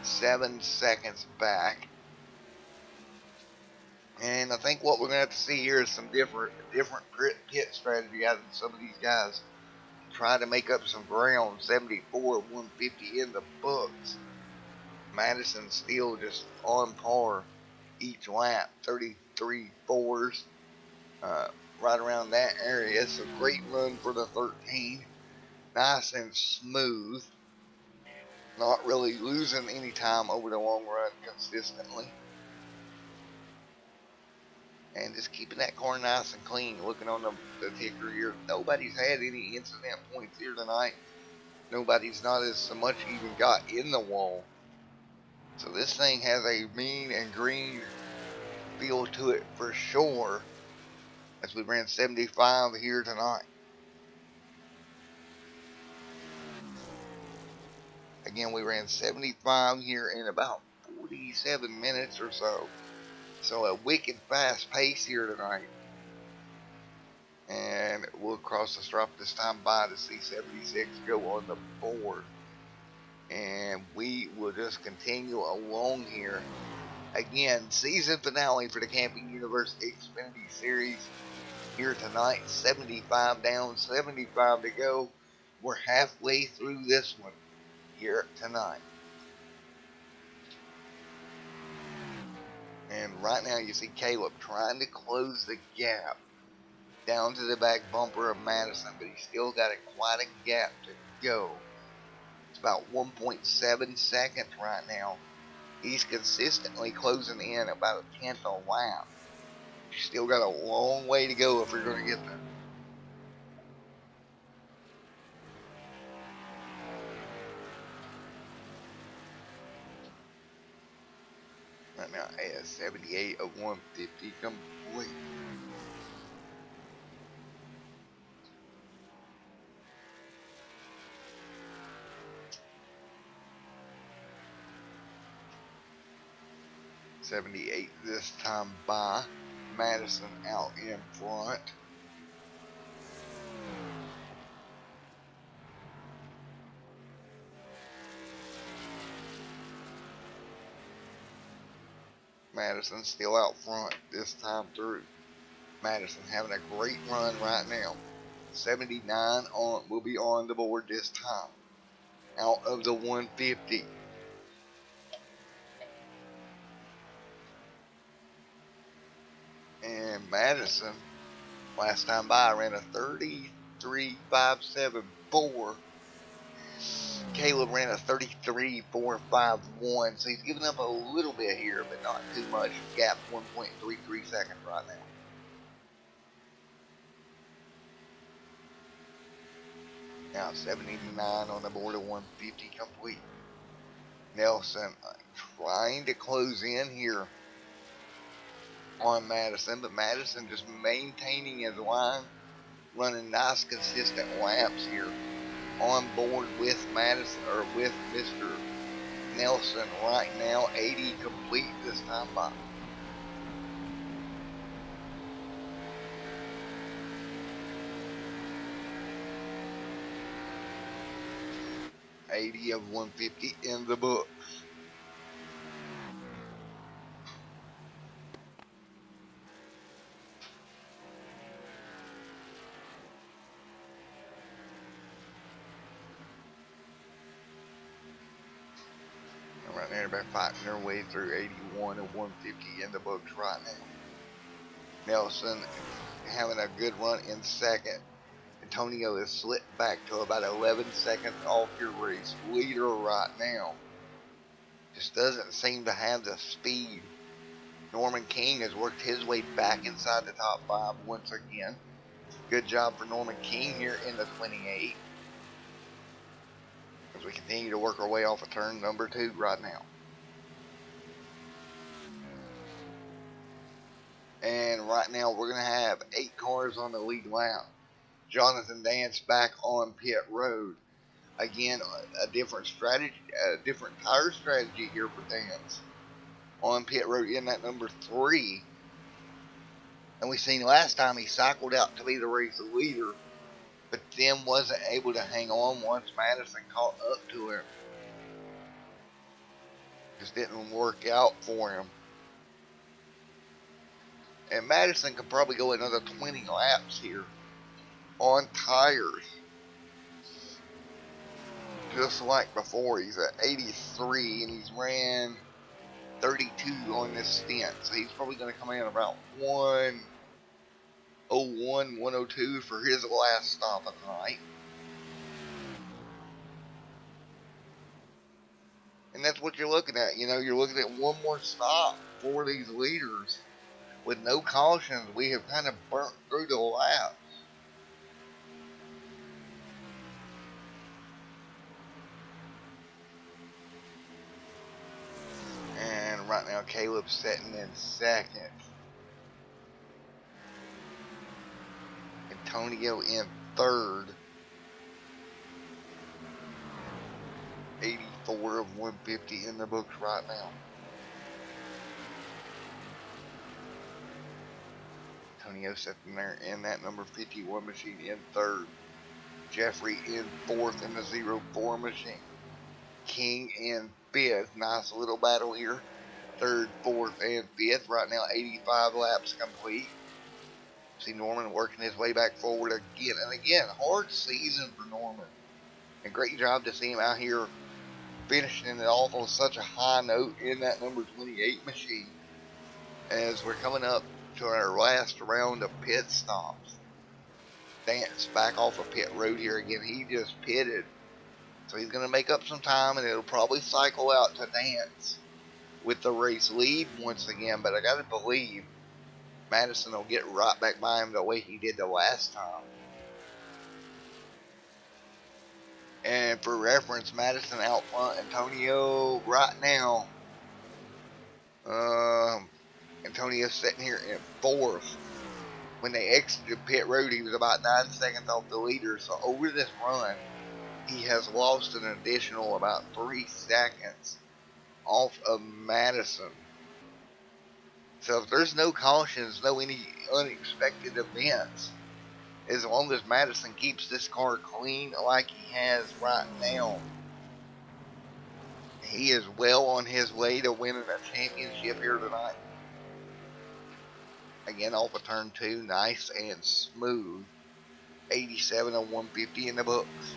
7 seconds back. And I think what we're going to have to see here is some different pit strategy out of some of these guys. Try to make up some ground. 74 of 150 in the books. Madison still just on par each lap. 33 fours. Right around that area. It's a great run for the 13. Nice and smooth. Not really losing any time over the long run consistently. And just keeping that car nice and clean. Looking on the ticker here. Nobody's had any incident points here tonight. Nobody's not as so much even got in the wall. So this thing has a mean and green feel to it for sure. As we ran 75 here tonight. Again, we ran 75 here in about 47 minutes or so. So a wicked fast pace here tonight. And we'll cross the stripe this time by to see 76 go on the board. And we will just continue along here. Again, season finale for the Camping Universe Xfinity Series here tonight. 75 down, 75 to go. We're halfway through this one here tonight. And right now you see Caleb trying to close the gap down to the back bumper of Madison, but he's still got quite a gap to go. It's about 1.7 seconds right now. He's consistently closing in about a tenth a lap. Still got a long way to go if we're going to get there. Right now, 78 of 150 complete. .78 this time by. Madison out in front. Madison still out front this time through. Madison having a great run right now. 79 will be on the board this time. Out of the 150. And Madison, last time by, ran a 33.574. Caleb ran a 33.451. So he's giving up a little bit here, but not too much. Gap 1.33 seconds right now. Now 79 on the board of 150 complete. Nelson trying to close in here on Madison, but Madison just maintaining his line, running nice consistent laps here on board with Madison, or with Mr. Nelson right now. 80 complete this time by. $80 of 150 in the books. And right now everybody fighting their way through 81 of 150 in the books right now. Nelson having a good run in second. Antonio is slipped back to about 11 seconds off your race leader right now. Just doesn't seem to have the speed. Norman King has worked his way back inside the top 5 once again. Good job for Norman King here in the 28. As we continue to work our way off of turn number 2 right now. And right now we're going to have 8 cars on the lead lap. Jonathan Dance back on pit road. Again, a different strategy, a different tire strategy here for Dance. On pit road in that number 3. And we seen last time he cycled out to be the race leader, but then wasn't able to hang on once Madison caught up to him. Just didn't work out for him. And Madison could probably go another 20 laps here on tires. Just like before, he's at 83 and he's ran 32 on this stint. So he's probably going to come in about 101, 102 for his last stop of the night. And that's what you're looking at. You know, you're looking at one more stop for these leaders. With no cautions, we have kind of burnt through the laps. And right now, Caleb's sitting in second. Antonio in third. 84 of 150 in the books right now. Antonio sitting there in that number 51 machine in third. Jeffrey in fourth in the 04 machine. King in fifth. Nice little battle here. Third, fourth, and fifth. Right now, 85 laps complete. See Norman working his way back forward again and again. Hard season for Norman. A great job to see him out here finishing it off on such a high note in that number 28 machine. As we're coming up to our last round of pit stops. Dance back off of pit road here again. He just pitted. So he's going to make up some time and it'll probably cycle out to Dance with the race lead once again. But I got to believe Madison will get right back by him the way he did the last time. And for reference, Madison out front Antonio right now. Antonio's sitting here in fourth. When they exited pit road, he was about 9 seconds off the leader. So over this run, he has lost an additional about 3 seconds off of Madison. So if there's no cautions, no any unexpected events, as long as Madison keeps this car clean like he has right now, he is well on his way to winning a championship here tonight. Again, off of turn 2, nice and smooth. 87 of 150 in the books.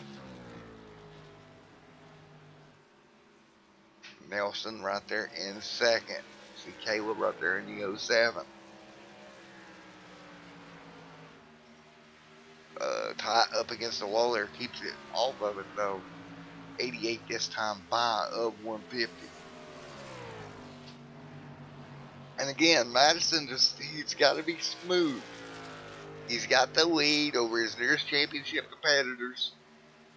Nelson right there in second. See Caleb right there in the 07. Tight up against the wall there, keeps it off of it though. 88 this time by of 150. And again, Madison he's got to be smooth. He's got the lead over his nearest championship competitors.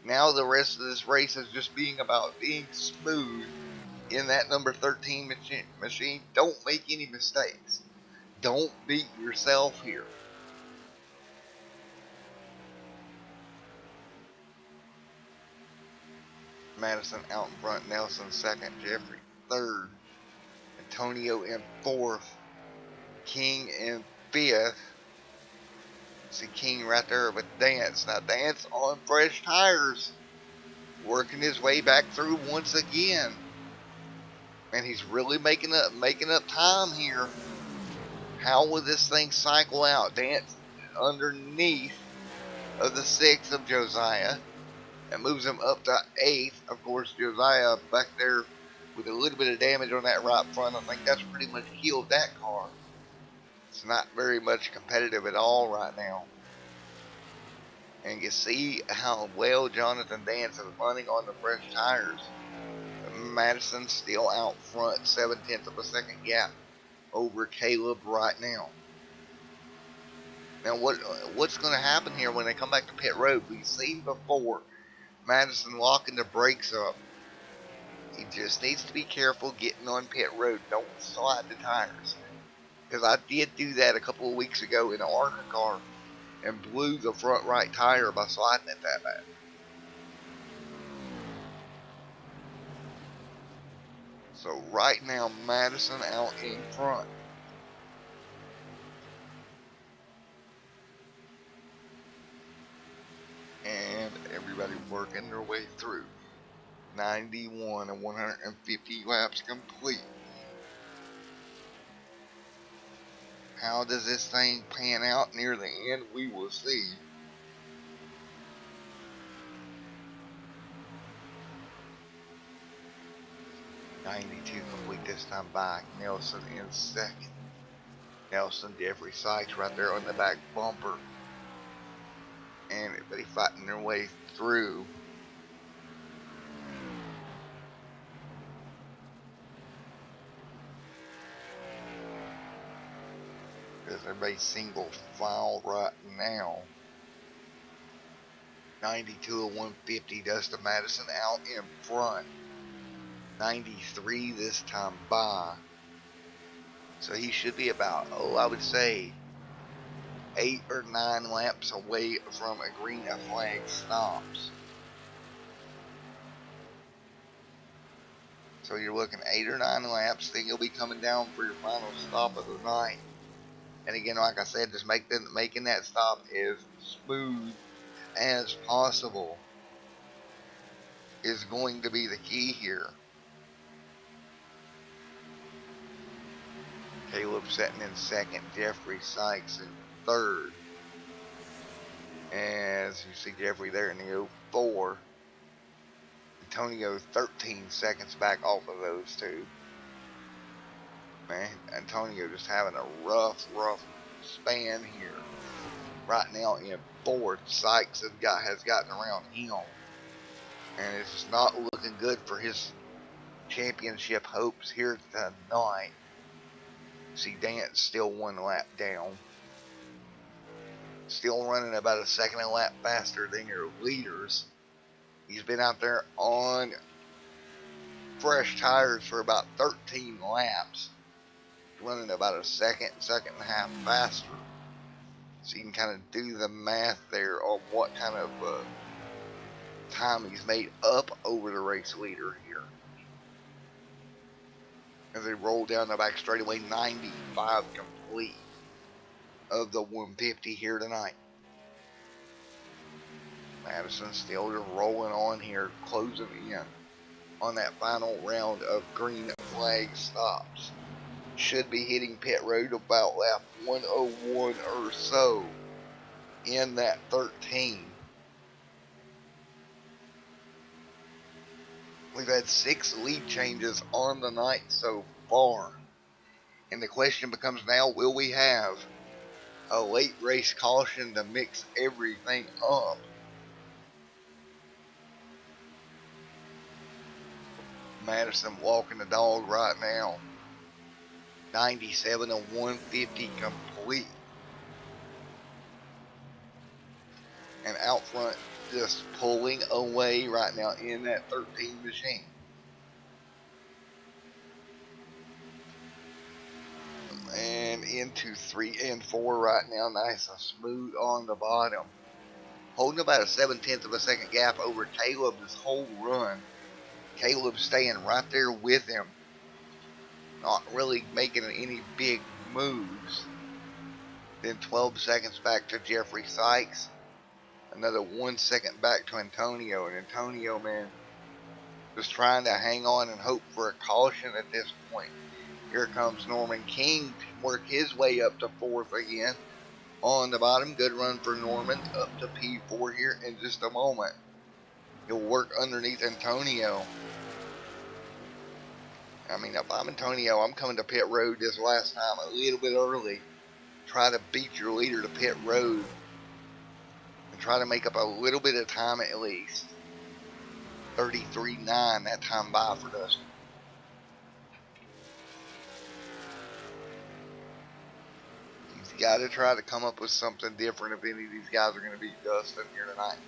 Now the rest of this race is just about being smooth in that number 13 machine. Don't make any mistakes. Don't beat yourself here. Madison out in front, Nelson second, Jeffrey third, Antonio in fourth, King in fifth. See King right there with Dance. Now Dance on fresh tires, working his way back through once again. And he's really making up time here. How will this thing cycle out? Dance underneath of the 6th of Josiah. That moves him up to 8th. Of course, Josiah back there with a little bit of damage on that right front. I think that's pretty much killed that car. It's not very much competitive at all right now. And you see how well Jonathan Dance is running on the fresh tires. Madison still out front, 7/10 of a second gap over Caleb right now. Now what's going to happen here when they come back to pit road? We've seen before Madison locking the brakes up. He just needs to be careful getting on pit road. Don't slide the tires. Because I did do that a couple of weeks ago in an ARCA car and blew the front right tire by sliding it that bad. So right now, Madison out in front. And everybody working their way through. 91 and 150 laps complete. How does this thing pan out near the end? We will see. '92 complete this time by Nelson in second. Nelson, Jeffrey Sykes right there on the back bumper. And everybody fighting their way through. Because everybody's single file right now. 92 and 150, Dustin Madison out in front. 93 this time by. So he should be about, I would say 8 or 9 laps away from a green flag stops. So you're looking 8 or 9 laps, then you'll be coming down for your final stop of the night. And again, like I said, just making that stop as smooth as possible is going to be the key here. Caleb sitting in second, Jeffrey Sykes in third. As you see Jeffrey there in the 04. Antonio 13 seconds back off of those two. Man, Antonio just having a rough span here. Right now in fourth, Sykes has gotten around him. And it's just not looking good for his championship hopes here tonight. See Dance still 1 lap down. Still running about a second a lap faster than your leaders. He's been out there on fresh tires for about 13 laps. Running about a second and a half faster. So you can kind of do the math there on what kind of time he's made up over the race leader here. As they roll down the back straightaway, 95 complete of the 150 here tonight. Madison still just rolling on here, closing in on that final round of green flag stops. Should be hitting pit road about lap 101 or so in that 13. We've had 6 lead changes on the night so far. And the question becomes now, will we have a late race caution to mix everything up? Madison walking the dog right now. 97 and 150 complete. And out front, just pulling away right now in that 13 machine. And into 3 and 4 right now. Nice and smooth on the bottom. Holding about a 7/10 of a second gap over Caleb this whole run. Caleb staying right there with him. Not really making any big moves. Then 12 seconds back to Jeffrey Sykes. Another 1 second back to Antonio. And Antonio, man, just trying to hang on and hope for a caution at this point. Here comes Norman King to work his way up to 4th again. On the bottom, good run for Norman up to P4 here in just a moment. He'll work underneath Antonio. I mean, if I'm Antonio, I'm coming to pit road this last time a little bit early. Try to beat your leader to pit road. And try to make up a little bit of time at least. 33.9 that time by for Dustin. He's got to try to come up with something different if any of these guys are going to beat Dustin here tonight.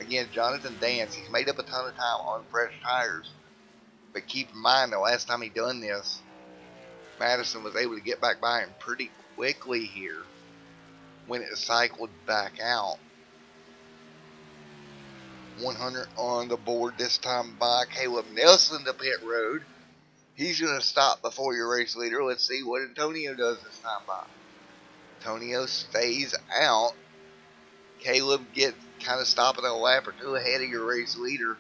Again, Jonathan Dance, he's made up a ton of time on fresh tires. But keep in mind, the last time he done this, Madison was able to get back by him pretty quickly here when it cycled back out. 100 on the board this time by Caleb Nelson to pit road. He's going to stop before your race leader. Let's see what Antonio does this time by. Antonio stays out. Caleb gets kind of stopping a lap or two ahead of your race leader.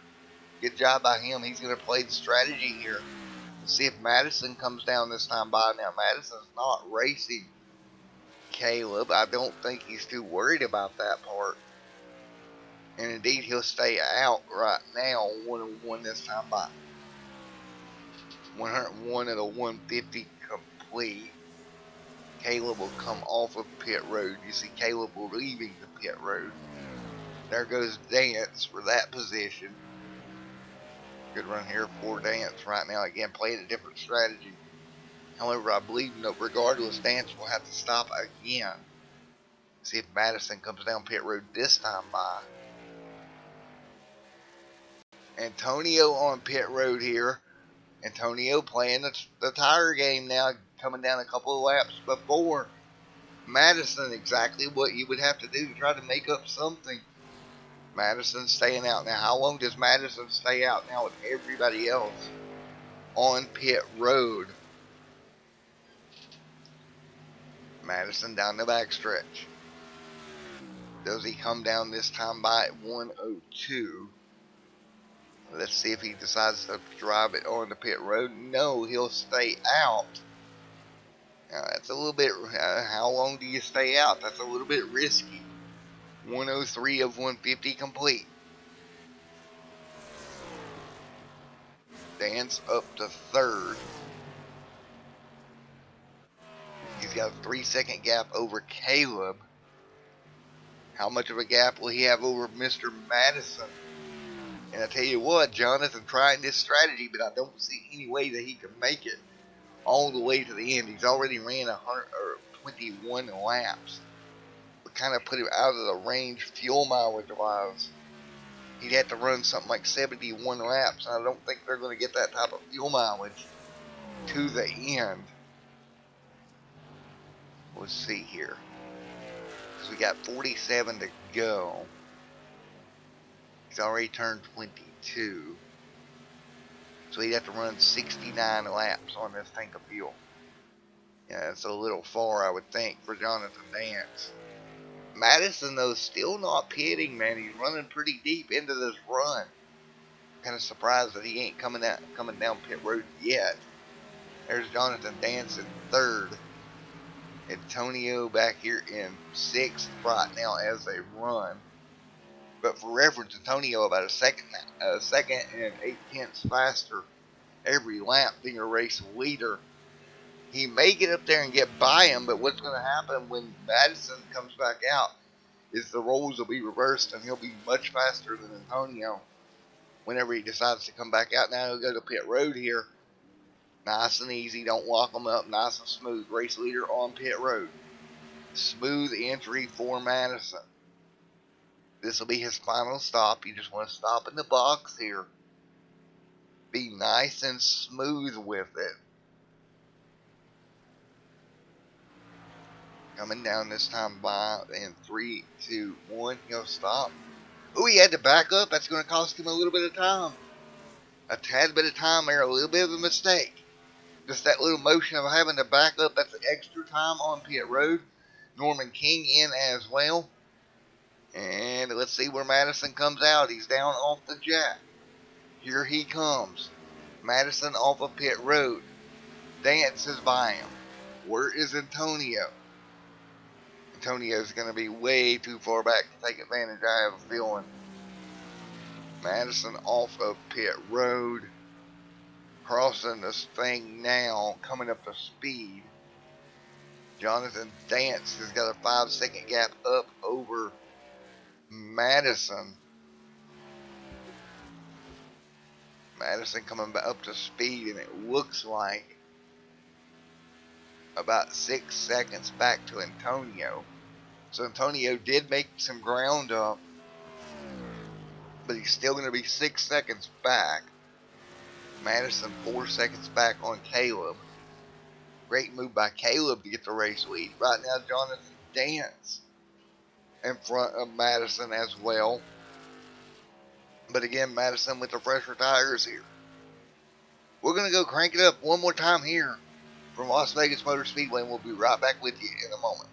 Good job by him. He's going to play the strategy here. Let's see if Madison comes down this time by. Now, Madison's not racing Caleb. I don't think he's too worried about that part. And indeed, he'll stay out right now. 101 this time by. 101 of the 150 complete. Caleb will come off of pit road. You see Caleb leaving the pit road. There goes Dance for that position. Good run here for Dance right now. Again, playing a different strategy. However, I believe regardless, Dance will have to stop again. See if Madison comes down pit road this time by. Antonio on pit road here. Antonio playing the tire game now, coming down a couple of laps before Madison. Exactly what you would have to do to try to make up something. Madison staying out. Now, how long does Madison stay out now with everybody else on pit road? Madison down the backstretch. Does he come down this time by at 102? Let's see if he decides to drive it on the pit road. No, he'll stay out. Now, that's a little bit, how long do you stay out? That's a little bit risky. 103 of 150 complete. Dance up to 3rd. He's got a 3-second gap over Caleb. How much of a gap will he have over Mr. Madison? And I tell you what, Jonathan trying this strategy, but I don't see any way that he can make it all the way to the end. He's already ran 121 laps. Would kind of put him out of the range fuel mileage wise. He'd have to run something like 71 laps, and I don't think they're going to get that type of fuel mileage to the end. Let's see here. So we got 47 to go. He's already turned 22. So he'd have to run 69 laps on this tank of fuel. Yeah, that's a little far, I would think, for Jonathan Dance. Madison, though, still not pitting, man. He's running pretty deep into this run. Kind of surprised that he ain't coming down pit road yet. There's Jonathan Dance in 3rd. Antonio back here in 6th right now as they run. But for reference, Antonio about a second and 8/10 faster every lap than your race leader. He may get up there and get by him, but what's going to happen when Madison comes back out is the roles will be reversed, and he'll be much faster than Antonio whenever he decides to come back out. Now he'll go to pit road here. Nice and easy. Don't lock him up. Nice and smooth. Race leader on pit road. Smooth entry for Madison. This will be his final stop. You just want to stop in the box here. Be nice and smooth with it. Coming down this time by in 3, 2, 1. He'll stop. Oh, he had to back up. That's going to cost him a little bit of time. A tad bit of time there. A little bit of a mistake. Just that little motion of having to back up. That's extra time on pit road. Norman King in as well. And let's see where Madison comes out. He's down off the jack. Here he comes. Madison off of pit road. Dance is by him. Where is Antonio? Antonio's going to be way too far back to take advantage, I have a feeling. Madison off of pit road. Crossing this thing now. Coming up to speed. Jonathan Dance has got a 5-second gap up over Madison. Madison coming back up to speed, and it looks like about 6 seconds back to Antonio. So Antonio did make some ground up, but he's still going to be 6 seconds back. Madison 4 seconds back on Caleb. Great move by Caleb to get the race lead. Right now, Jonathan Dance in front of Madison as well. But again, Madison with the fresher tires here. We're going to go crank it up one more time here from Las Vegas Motor Speedway, and we'll be right back with you in a moment.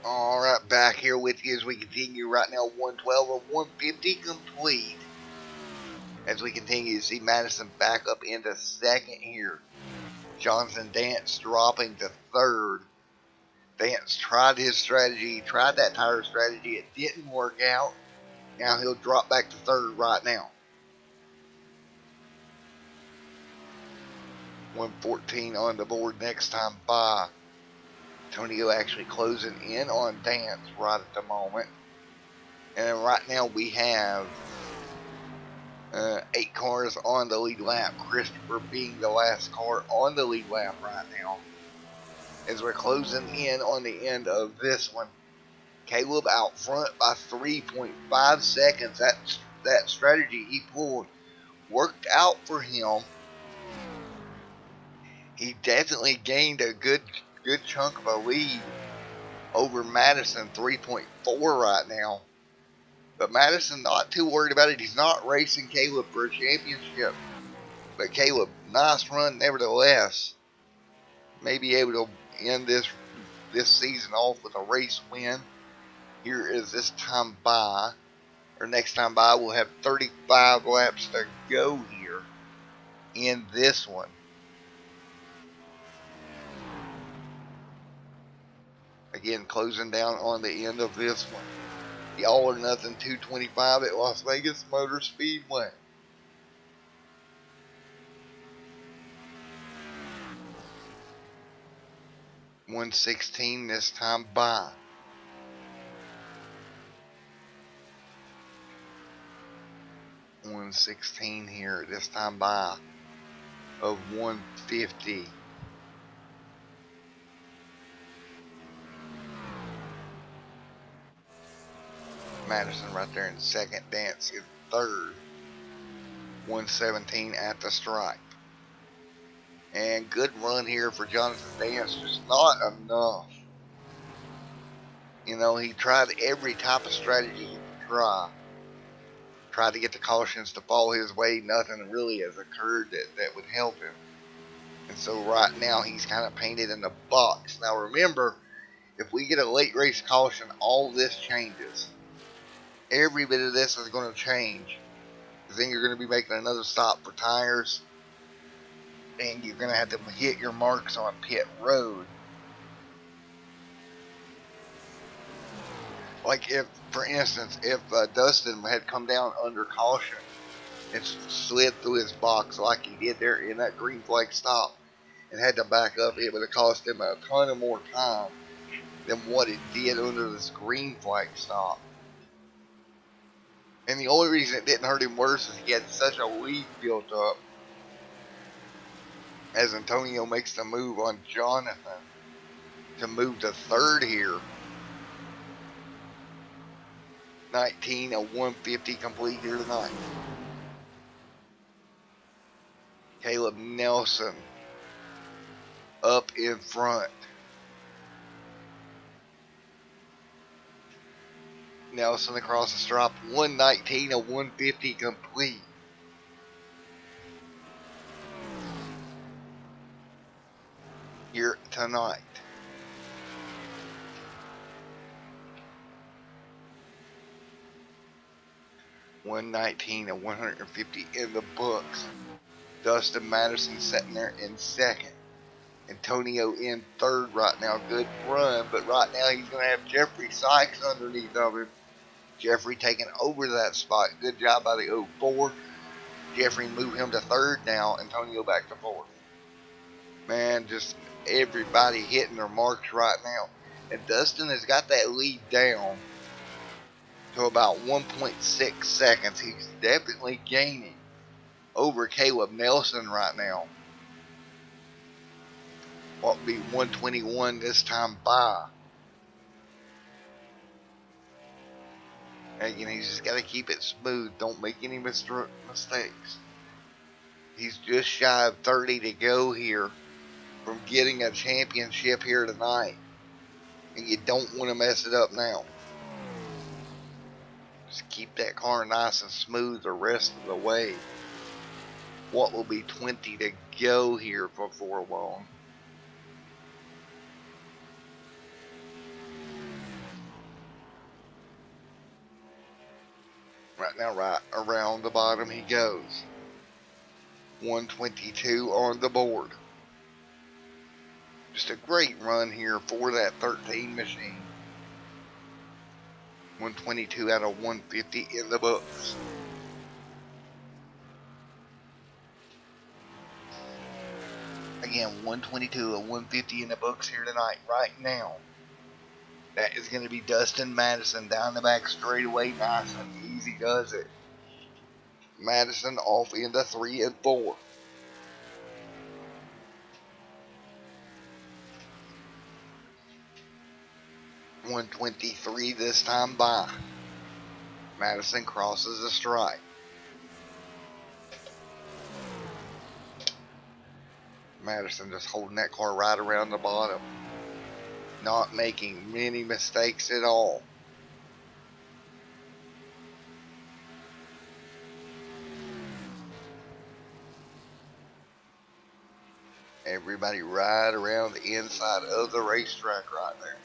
Alright, back here with you as we continue right now. 112 of 150 complete. As we continue to see Madison back up into second here. Jonathan Dance dropping to third. Dance tried his strategy, tried that tire strategy. It didn't work out. Now he'll drop back to third right now. 114 on the board next time by. Antonio actually closing in on Dance right at the moment. And right now we have 8 cars on the lead lap. Christopher being the last car on the lead lap right now. As we're closing in on the end of this one. Caleb out front by 3.5 seconds. That strategy he pulled worked out for him. he definitely gained a good chunk of a lead over Madison, 3.4 right now. But Madison not too worried about it. He's not racing Caleb for a championship. But Caleb, nice run nevertheless. May be able to end this season off with a race win. Here is this time by, or next time by, we'll have 35 laps to go here in this one. Again, closing down on the end of this one. The All or Nothing 225 at Las Vegas Motor Speedway. $116 this time by. $116 here this time by of 150. Madison right there in second, Dance in third. 117 at the stripe. And good run here for Jonathan Dance, just not enough. You know, he tried every type of strategy he could try. Tried to get the cautions to fall his way. Nothing really has occurred that would help him. And so right now he's kind of painted in the box. Now remember, if we get a late race caution, all this changes. Every bit of this is going to change. Because then you're going to be making another stop for tires. And you're going to have to hit your marks on pit road. Like if, for instance, if Dustin had come down under caution and slid through his box like he did there in that green flag stop and had to back up, it would have cost him a ton of more time than what it did under this green flag stop. And the only reason it didn't hurt him worse is he had such a lead built up as Antonio makes the move on Jonathan to move to third here. 19 of 150 complete here tonight. Caleb Nelson up in front. Nelson across the stripe. 119 of 150 complete. Here tonight. $119 and $150 in the books. Dustin Madison sitting there in second. Antonio in third right now. Good run, but right now he's going to have Jeffrey Sykes underneath of him. Jeffrey taking over that spot. Good job by the 04. Jeffrey moved him to third now. Antonio back to fourth. Man, just everybody hitting their marks right now. And Dustin has got that lead down to about 1.6 seconds. He's definitely gaining over Caleb Nelson right now. What would be 121 this time by. Again, he's just got to keep it smooth. Don't make any mistakes. He's just shy of 30 to go here from getting a championship here tonight. And you don't want to mess it up now. Just keep that car nice and smooth the rest of the way. What will be 20 to go here before long. Right now, right around the bottom he goes. 122 on the board. Just a great run here for that 13 machine. 122 out of 150 in the books. Again, 122 of 150 in the books here tonight, right now. That is going to be Dustin Madison down the back straightaway. Nice and easy does it. Madison off into 3 and 4. $123 this time by. Madison crosses the stripe. Madison just holding that car right around the bottom. Not making many mistakes at all. Everybody right around the inside of the racetrack right there.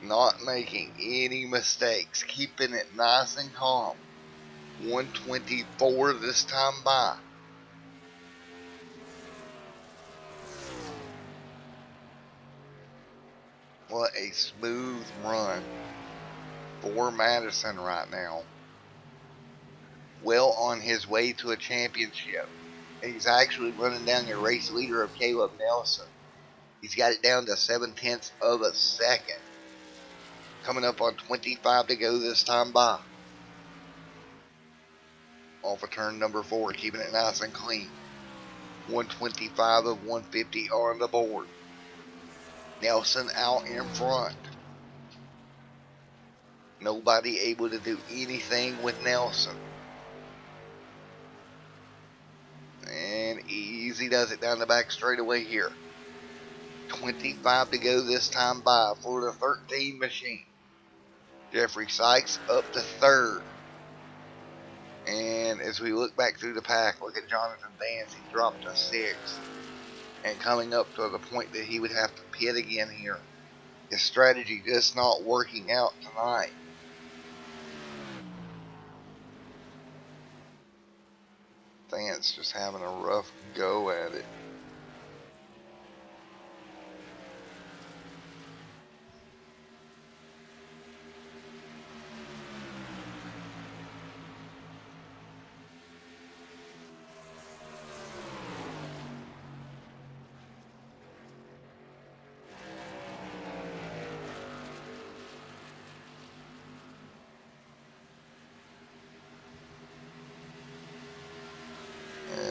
Not making any mistakes. Keeping it nice and calm. 124 this time by. What a smooth run for Madison right now. Well on his way to a championship. He's actually running down the race leader of Caleb Nelson. He's got it down to 7/10 of a second. Coming up on 25 to go this time by. Off of turn number 4, keeping it nice and clean. 125 of 150 on the board. Nelson out in front. Nobody able to do anything with Nelson. And easy does it down the back straightaway here. 25 to go this time by for the 13 machine. Jeffrey Sykes up to 3rd. And as we look back through the pack, look at Jonathan Vance. He dropped to 6th. And coming up to the point that he would have to pit again here. His strategy just not working out tonight. Vance just having a rough go at it.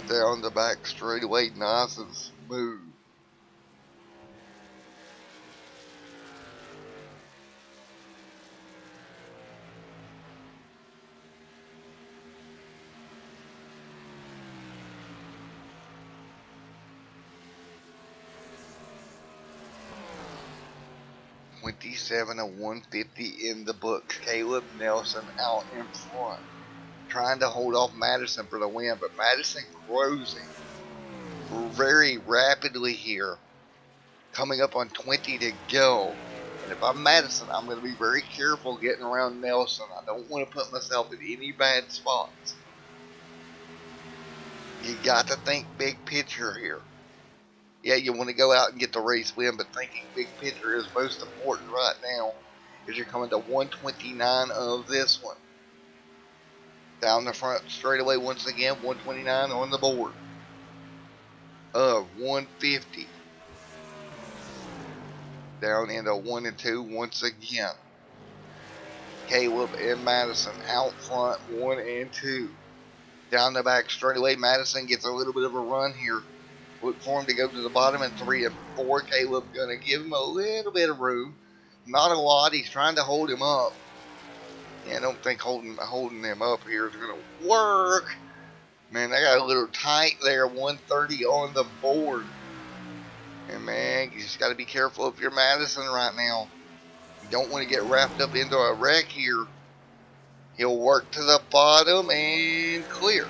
Down the back straightaway, nice and smooth. .27 of 150 in the books. Caleb Nelson out in front, trying to hold off Madison for the win, but Madison cruising very rapidly here. Coming up on 20 to go. And if I'm Madison, I'm going to be very careful getting around Nelson. I don't want to put myself in any bad spots. You got to think big picture here. Yeah, you want to go out and get the race win, but thinking big picture is most important right now, as you're coming to 129 of this one. Down the front straightaway once again, 129 on the board of 150. Down into 1 and 2 once again. Caleb and Madison out front, 1 and 2. Down the back straightaway, Madison gets a little bit of a run here. Look for him to go to the bottom in 3 and 4. Caleb going to give him a little bit of room. Not a lot. He's trying to hold him up. Yeah, I don't think holding them up here is going to work. Man, they got a little tight there. 130 on the board. And man, you just got to be careful if you're Madison right now. You don't want to get wrapped up into a wreck here. He'll work to the bottom and clear.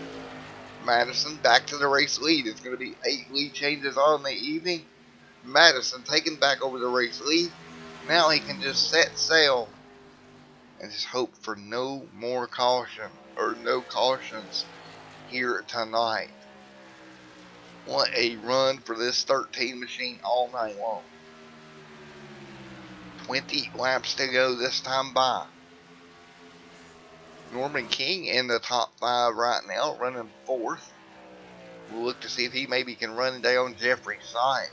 Madison back to the race lead. It's going to be 8 lead changes on the evening. Madison taking back over the race lead. Now he can just set sail and just hope for no more caution or no cautions here tonight. What a run for this 13 machine all night long. 20 laps to go this time by. Norman King in the top 5 right now, running 4th. We'll look to see if he maybe can run down Jeffrey Sykes.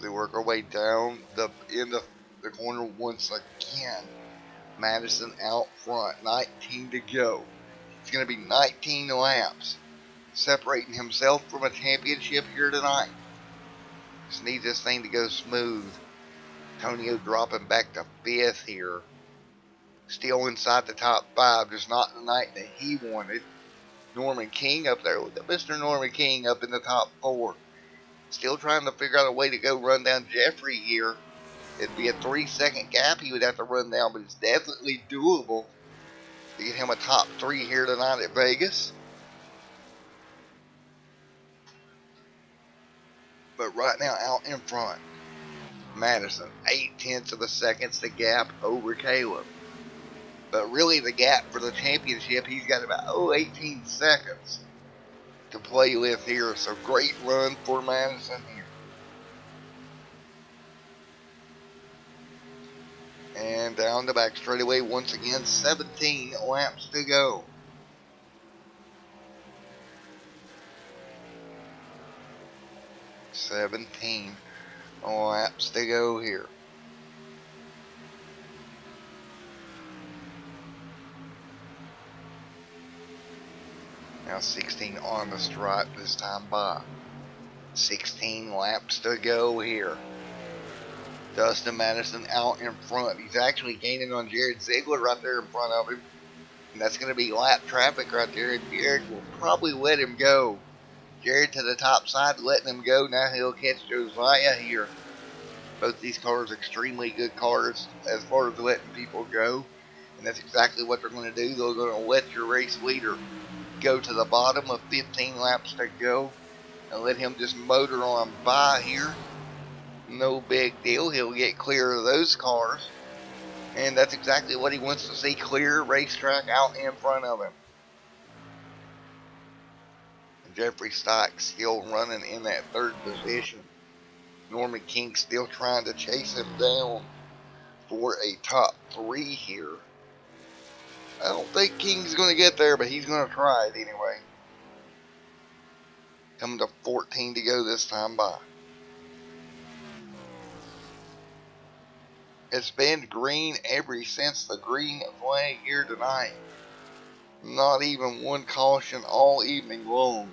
we work our way down the end of the corner once again. Madison out front, 19 to go. It's going to be 19 laps, separating himself from a championship here tonight. Just need this thing to go smooth. Antonio dropping back to 5th here. Still inside the top 5, just not the night that he wanted. Norman King up there, Mr. Norman King up in the top 4. Still trying to figure out a way to go run down Jeffrey here. It'd be a 3-second gap he would have to run down, but it's definitely doable to get him a top 3 here tonight at Vegas. But right now, out in front, Madison, 0.8 of a second the gap over Caleb. But really the gap for the championship, he's got about 18 seconds to play with here. So great run for Madison here. And down the back straightaway once again, 17 laps to go. $17 laps to go here. Now 16 on the stripe this time by. 16 laps to go here. Dustin Madison out in front. He's actually gaining on Jared Ziegler right there in front of him. And that's going to be lap traffic right there. And Jared will probably let him go. Jared to the top side, letting him go. Now he'll catch Josiah here. Both these cars extremely good cars as far as letting people go. And that's exactly what they're going to do. They're going to let your race leader go to the bottom of 15 laps to go. And let him just motor on by here. No big deal. He'll get clear of those cars. And that's exactly what he wants to see. Clear racetrack out in front of him. Jeffrey Stock still running in that 3rd position. Norman King still trying to chase him down for a top 3 here. I don't think King's going to get there, but he's going to try it anyway. Coming to 14 to go this time by. It's been green ever since the green flag here tonight. Not even one caution all evening long.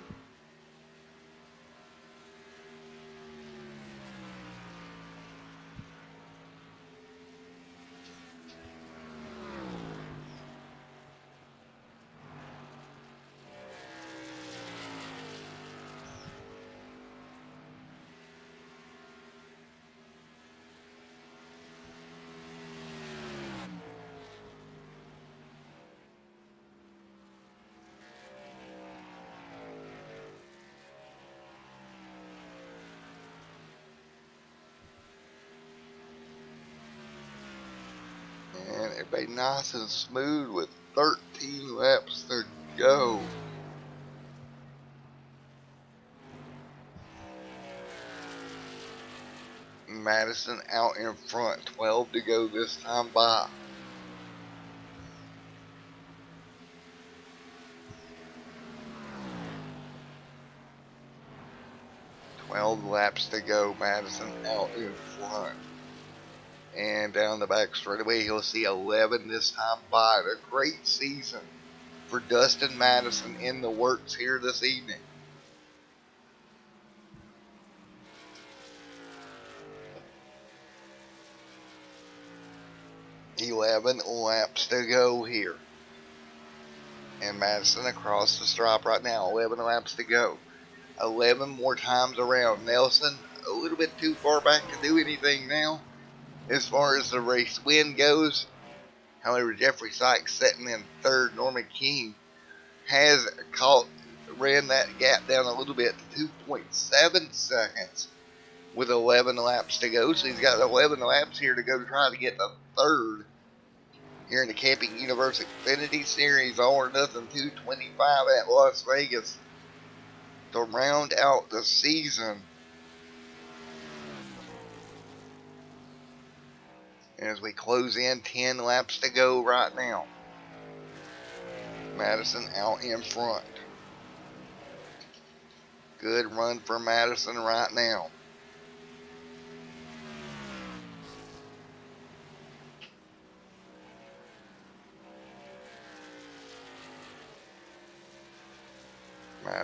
And everybody nice and smooth with 13 laps to go. Madison out in front, 12 to go this time by. Laps to go. Madison out in front. And down the back straightaway, he'll see 11 this time by. A great season for Dustin Madison in the works here this evening. $11 laps to go here. And Madison across the stripe right now. 11 laps to go. 11 more times around. Nelson a little bit too far back to do anything now as far as the race win goes. However, Jeffrey Sykes sitting in 3rd. Norman King has ran that gap down a little bit to 2.7 seconds with 11 laps to go. So he's got 11 laps here to go to try to get the 3rd here in the Camping Universe Xfinity Series All or Nothing 225 at Las Vegas to round out the season. As we close in, 10 laps to go right now. Madison out in front. Good run for Madison right now.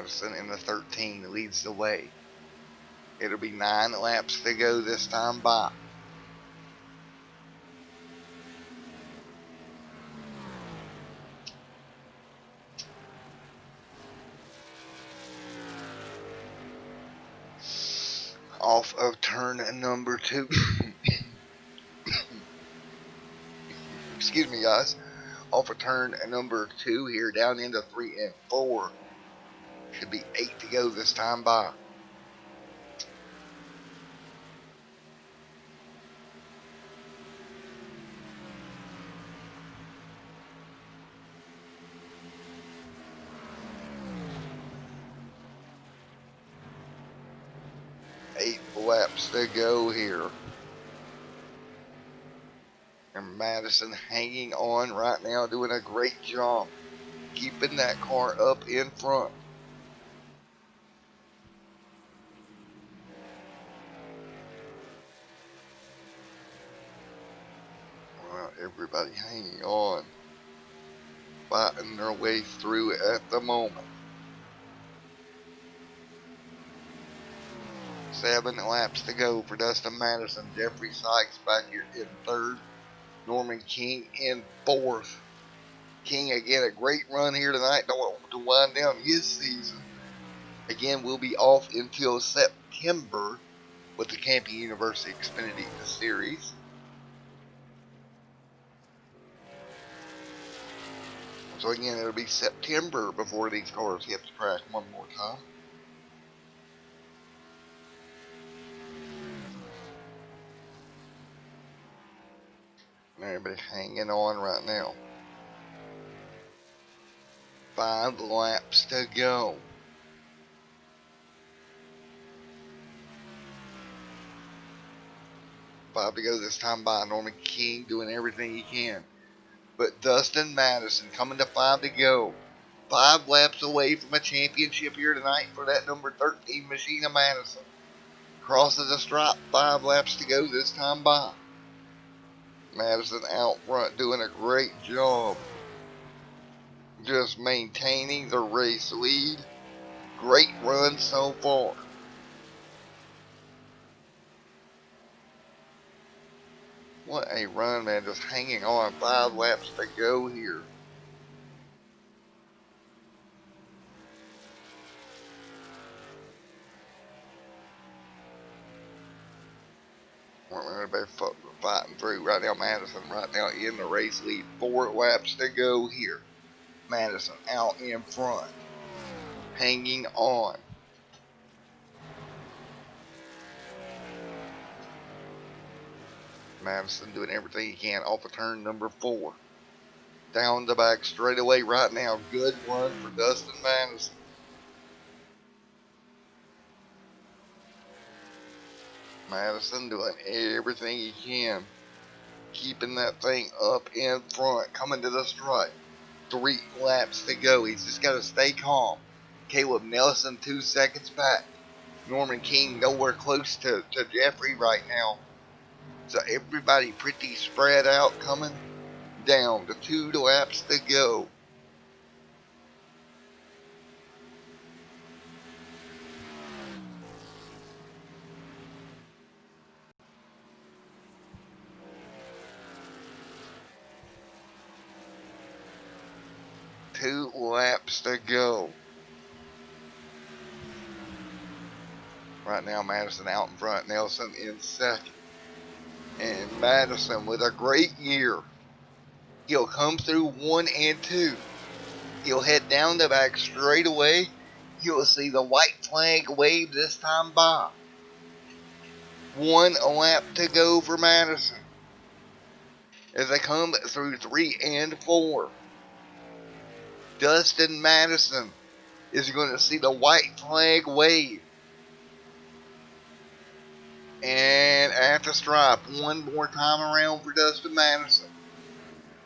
Madison in the 13 leads the way. It'll be 9 laps to go this time by. Off of turn number 2. Excuse me, guys. Off of turn number 2 here, down into 3 and 4. Should be 8 to go this time by. Eight laps to go here. And Madison hanging on right now, doing a great job keeping that car up in front. Well, everybody hanging on, fighting their way through at the moment. 7 laps to go for Dustin Madison. Jeffrey Sykes back here in 3rd. Norman King in 4th. King again, a great run here tonight to wind down his season. Again, we'll be off until September with the Camping University Xfinity Series. So again, it'll be September before these cars hit the track one more time. Everybody hanging on right now. 5 laps to go. 5 to go this time by. Norman King doing everything he can. But Dustin Madison coming to 5 to go. 5 laps away from a championship here tonight for that number 13 Machina Madison. Crosses the stripe. 5 laps to go this time by. Madison out front doing a great job. Just maintaining the race lead. Great run so far. What a run, man. Just hanging on. 5 laps to go here. Everybody fighting through right now. Madison right now in the race lead. 4 laps to go here. Madison out in front, hanging on. Madison doing everything he can off of turn number 4. Down the back straightaway right now. Good run for Dustin Madison. Madison doing everything he can, keeping that thing up in front, coming to the stripe. 3 laps to go. He's just got to stay calm. Caleb Nelson 2 seconds back. Norman King nowhere close to Jeffrey right now. So everybody pretty spread out, coming down to 2 laps to go. Two laps to go. Right now, Madison out in front, Nelson in second. And Madison with a great year. He'll come through 1 and 2. He'll head down the back straight away. You'll see the white flag wave this time by. 1 lap to go for Madison as they come through 3 and 4. Dustin Madison is going to see the white flag wave. And at the stripe, 1 more time around for Dustin Madison.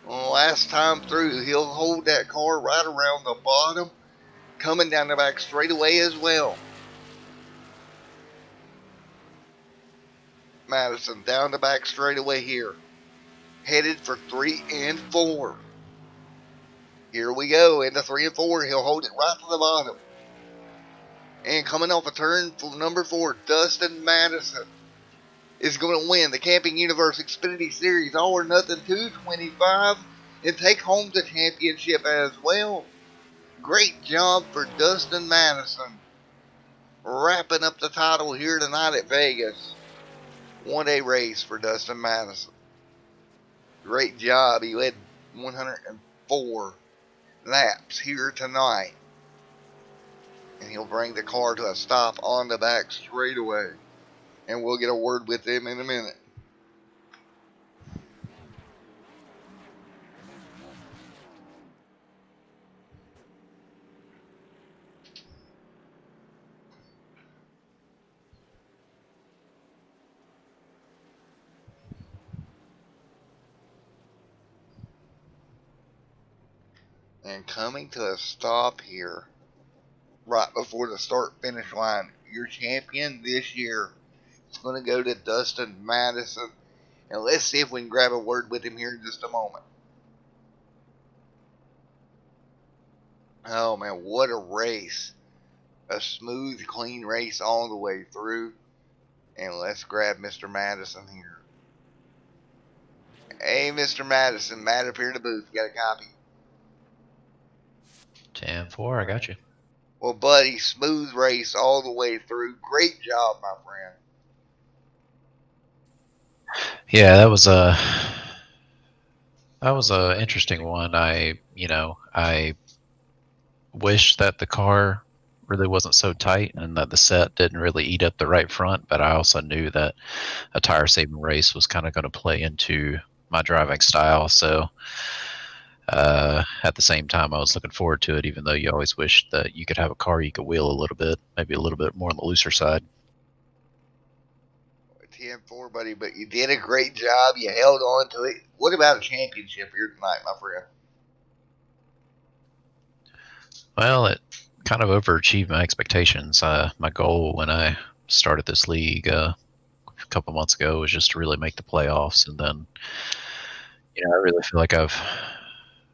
Last time through, he'll hold that car right around the bottom, coming down the back straightaway as well. Madison down the back straightaway here, headed for 3 and 4. Here we go into 3 and 4. He'll hold it right to the bottom. And coming off a turn for number 4, Dustin Madison is going to win the Camping Universe Xfinity Series All or Nothing 225 and take home the championship as well. Great job for Dustin Madison. Wrapping up the title here tonight at Vegas. One-day race for Dustin Madison. Great job. He led 104 laps here tonight. And he'll bring the car to a stop on the back straightaway. And we'll get a word with him in a minute. And coming to a stop here, right before the start-finish line, your champion this year is going to go to Dustin Madison. And let's see if we can grab a word with him here in just a moment. Oh man, what a race. A smooth, clean race all the way through. And let's grab Mr. Madison here. Hey, Mr. Madison, Matt up here in the booth. You got a copy? 10-4, I got you. Well, buddy, smooth race all the way through. Great job, my friend. Yeah, that was a interesting one. I wish that the car really wasn't so tight and that the set didn't really eat up the right front, but I also knew that a tire saving race was kind of going to play into my driving style. So at the same time, I was looking forward to it, even though you always wish that you could have a car you could wheel a little bit, maybe a little bit more on the looser side. 10-4, buddy, but you did a great job. You held on to it. What about a championship here tonight, my friend? Well, it kind of overachieved my expectations. My goal when I started this league a couple months ago was just to really make the playoffs, and then I really feel like I've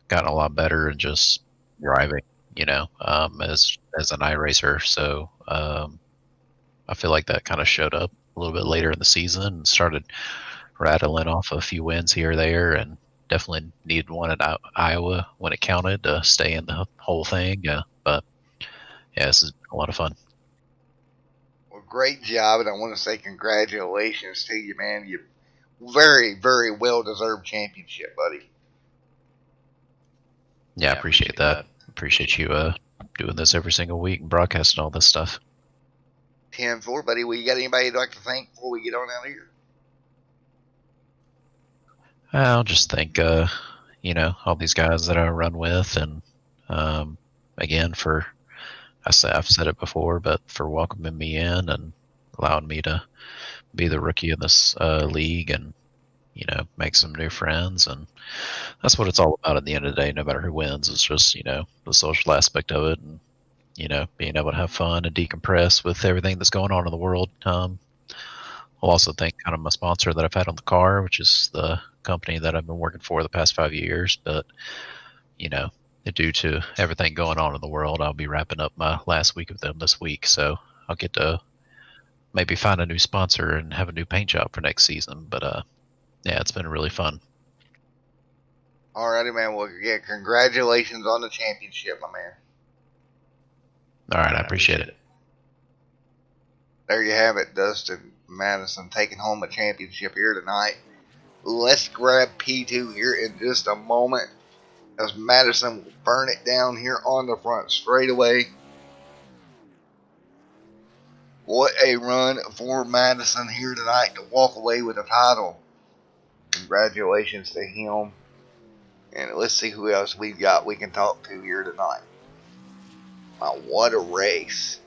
gotten a lot better in just driving, as an iRacer. So I feel like that kind of showed up a little bit later in the season and started rattling off a few wins here or there, and definitely needed one at Iowa when it counted to stay in the whole thing. But yeah, this has been a lot of fun. Well, great job, and I want to say congratulations to you, man. You very, very well-deserved championship, buddy. Yeah, I appreciate that. Appreciate you doing this every single week and broadcasting all this stuff. 10-4, buddy. Well, you got anybody you'd like to thank before we get on out of here? I'll just thank, all these guys that I run with, and again, I've said it before, but for welcoming me in and allowing me to be the rookie in this league and, make some new friends. And that's what it's all about at the end of the day, no matter who wins. It's just, the social aspect of it and, being able to have fun and decompress with everything that's going on in the world. I'll also thank kind of my sponsor that I've had on the car, which is the company that I've been working for the past 5 years. But, due to everything going on in the world, I'll be wrapping up my last week of them this week. So I'll get to maybe find a new sponsor and have a new paint job for next season. But yeah, it's been really fun. Alrighty, man. Well, yeah, congratulations on the championship, my man. All right, I appreciate it. There you have it, Dustin Madison taking home a championship here tonight. Let's grab P2 here in just a moment, as Madison will burn it down here on the front straightaway. What a run for Madison here tonight to walk away with a title. Congratulations to him. And let's see who else we've got we can talk to here tonight. Wow, what a race.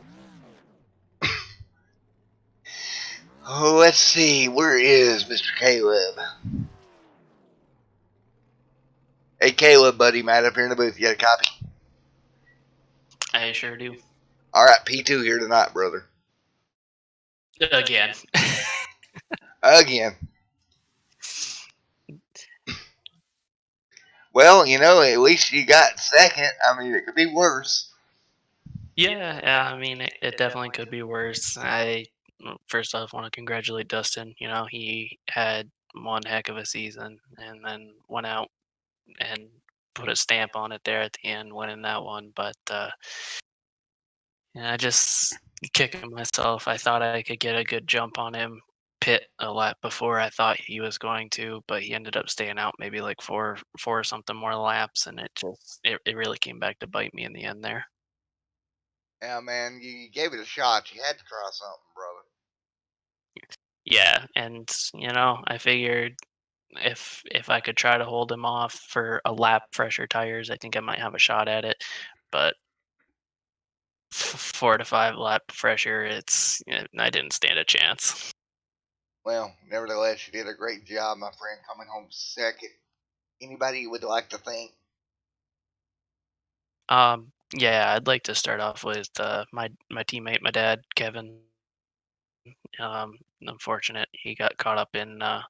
Oh, let's see. Where is Mr. Caleb? Hey, Caleb, buddy. Matt up here in the booth. You got a copy? I sure do. All right, P2 here tonight, brother. Again. Again. Well, at least you got second. I mean, it could be worse. Yeah, I mean, it definitely could be worse. First off, want to congratulate Dustin. You know, he had one heck of a season and then went out and put a stamp on it there at the end, winning that one. But yeah, I just kicking myself. I thought I could get a good jump on him, pit a lap before I thought he was going to, but he ended up staying out maybe like four or something more laps, and it really came back to bite me in the end there. Yeah, man, you gave it a shot. You had to try something, brother. Yeah, and I figured if I could try to hold him off for a lap, fresher tires, I think I might have a shot at it. But 4 to 5 lap fresher, I didn't stand a chance. Well, nevertheless, you did a great job, my friend, coming home second. Anybody you would like to thank? Yeah, I'd like to start off with my teammate, my dad, Kevin. Unfortunate he got caught up in a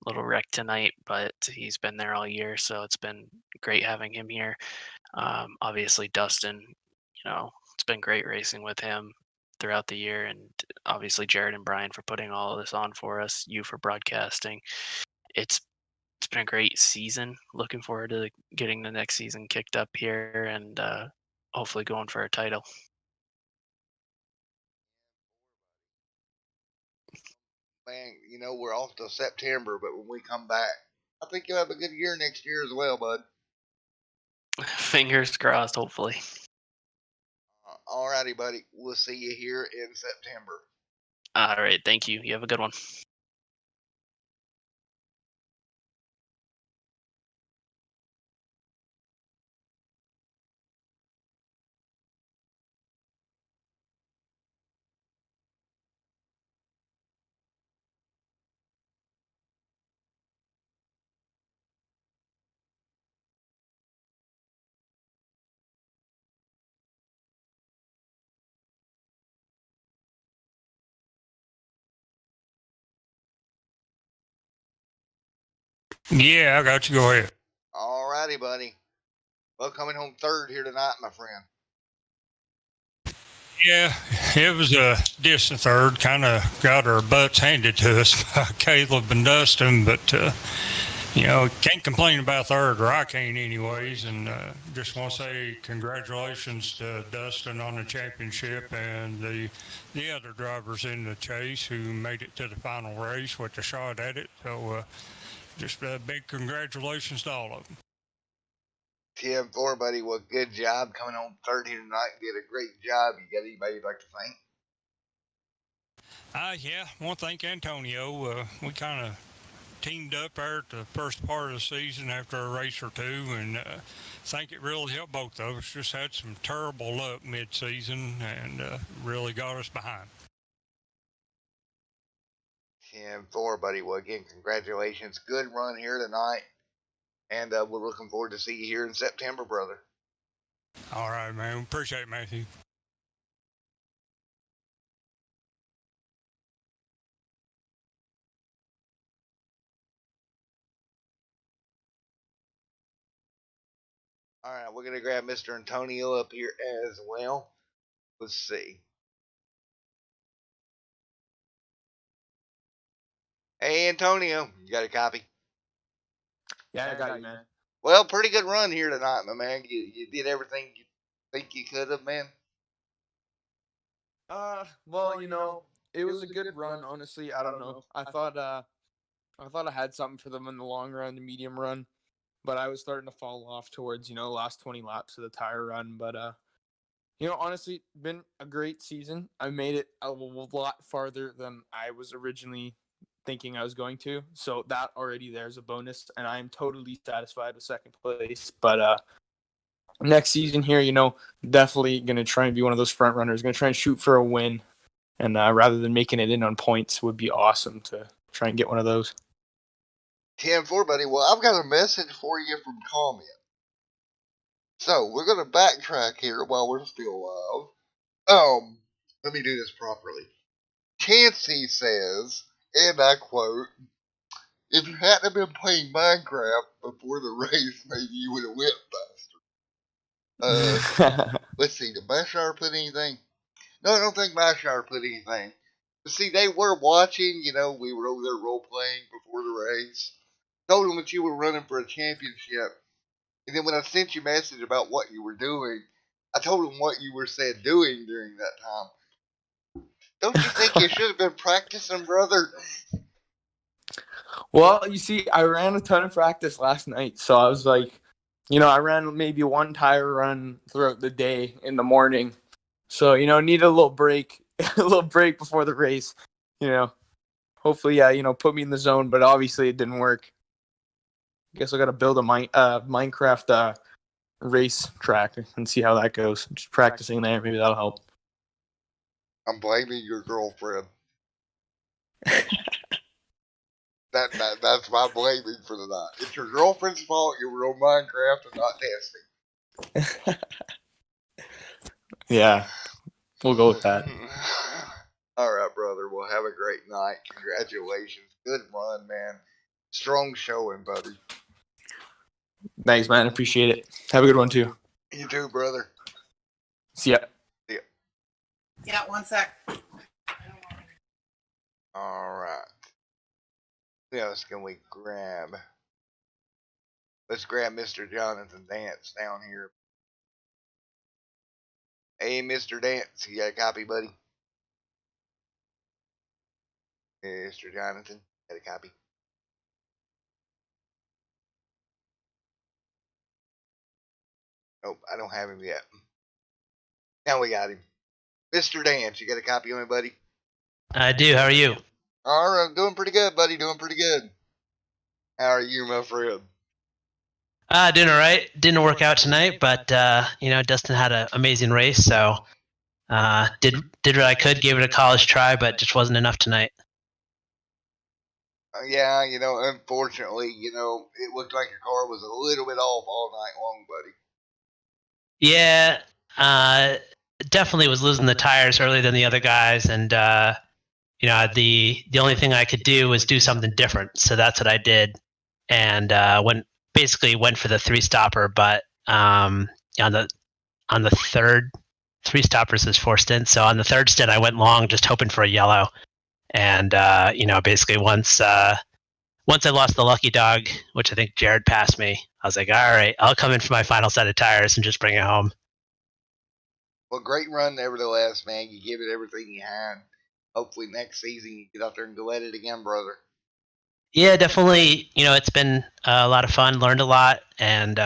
little wreck tonight, but he's been there all year, so it's been great having him here. Obviously, Dustin, it's been great racing with him throughout the year, and obviously Jared and Brian for putting all of this on for us, you for broadcasting. It's it's been a great season. Looking forward to getting the next season kicked up here and hopefully going for a title. Man, we're off to September, but when we come back, I think you'll have a good year next year as well, bud. Fingers crossed, hopefully. Alrighty, buddy. We'll see you here in September. All right, thank you. You have a good one. Yeah, I got you. Go ahead. Alrighty, buddy. Well, coming home third here tonight, my friend. Yeah, it was a distant third. Kind of got our butts handed to us by Caleb and Dustin, but can't complain about third, or I can't, anyways. And just want to say congratulations to Dustin on the championship and the other drivers in the chase who made it to the final race with a shot at it. So just a big congratulations to all of them. 10-4, buddy. Well, good job coming home third here tonight. You did a great job. You got anybody you'd like to thank? Yeah, I want to thank Antonio. We kind of teamed up there at the first part of the season after a race or two, and I think it really helped both of us. Just had some terrible luck mid-season, and really got us behind. 10-4, buddy. Well, again, congratulations. Good run here tonight. And we're looking forward to see you here in September, brother. All right, man. Appreciate it, Matthew. All right, we're going to grab Mr. Antonio up here as well. Let's see. Hey, Antonio, you got a copy? Yeah, I got you, man. Well, pretty good run here tonight, my man. You did everything you think you could have, man. Well, it was a good run, honestly. I don't know. I thought I had something for them in the long run, the medium run, but I was starting to fall off towards, last 20 laps of the tire run. But honestly, been a great season. I made it a lot farther than I was originally thinking I was going to. So that already there's a bonus, and I am totally satisfied with second place. But next season here, definitely going to try and be one of those front runners. Going to try and shoot for a win. And rather than making it in on points, would be awesome to try and get one of those. 10-4, buddy. Well, I've got a message for you from comment. So we're going to backtrack here while we're still live. Let me do this properly. Chancey says, and I quote, "If you hadn't been playing Minecraft before the race, maybe you would have went faster." Let's see, did Bashar put anything? No, I don't think Bashar put anything. But see, they were watching, we were over there role playing before the race. Told them that you were running for a championship. And then when I sent you a message about what you were doing, I told them what you were doing during that time. Don't you think you should have been practicing, brother? Well, you see, I ran a ton of practice last night, so I was like, I ran maybe one tire run throughout the day in the morning. So, need a little break, a little break before the race, Hopefully, put me in the zone, but obviously it didn't work. I guess I got to build a Minecraft race track and see how that goes. Just practicing there, maybe that'll help. I'm blaming your girlfriend. That's my blaming for the night. It's your girlfriend's fault you were on Minecraft and not testing. Yeah, we'll go with that. All right, brother. Well, have a great night. Congratulations. Good run, man. Strong showing, buddy. Thanks, man. Appreciate it. Have a good one, too. You too, brother. See ya. See ya. Yeah, one sec. All right. What else can we grab? Let's grab Mr. Jonathan Dance down here. Hey, Mr. Dance, you got a copy, buddy? Hey, Mr. Jonathan, got a copy? Nope, I don't have him yet. Now we got him. Mr. Dance, you got a copy of me, buddy? I do. How are you? All right, I'm doing pretty good, buddy. Doing pretty good. How are you, my friend? Doing all right. Didn't work out tonight, but Dustin had an amazing race, so did what I could, gave it a college try, but just wasn't enough tonight. Yeah, unfortunately, it looked like your car was a little bit off all night long, buddy. Yeah, definitely was losing the tires earlier than the other guys, and the only thing I could do was do something different, so that's what I did, and went for the three stopper, but on the third, three stoppers is 4 stints, so on the third stint I went long, just hoping for a yellow, and basically once I lost the lucky dog, which I think Jared passed me, I was like, all right, I'll come in for my final set of tires and just bring it home. Well, great run nevertheless, man. You give it everything you had. Hopefully next season you get out there and go at it again, brother. Yeah, definitely. It's been a lot of fun, learned a lot, and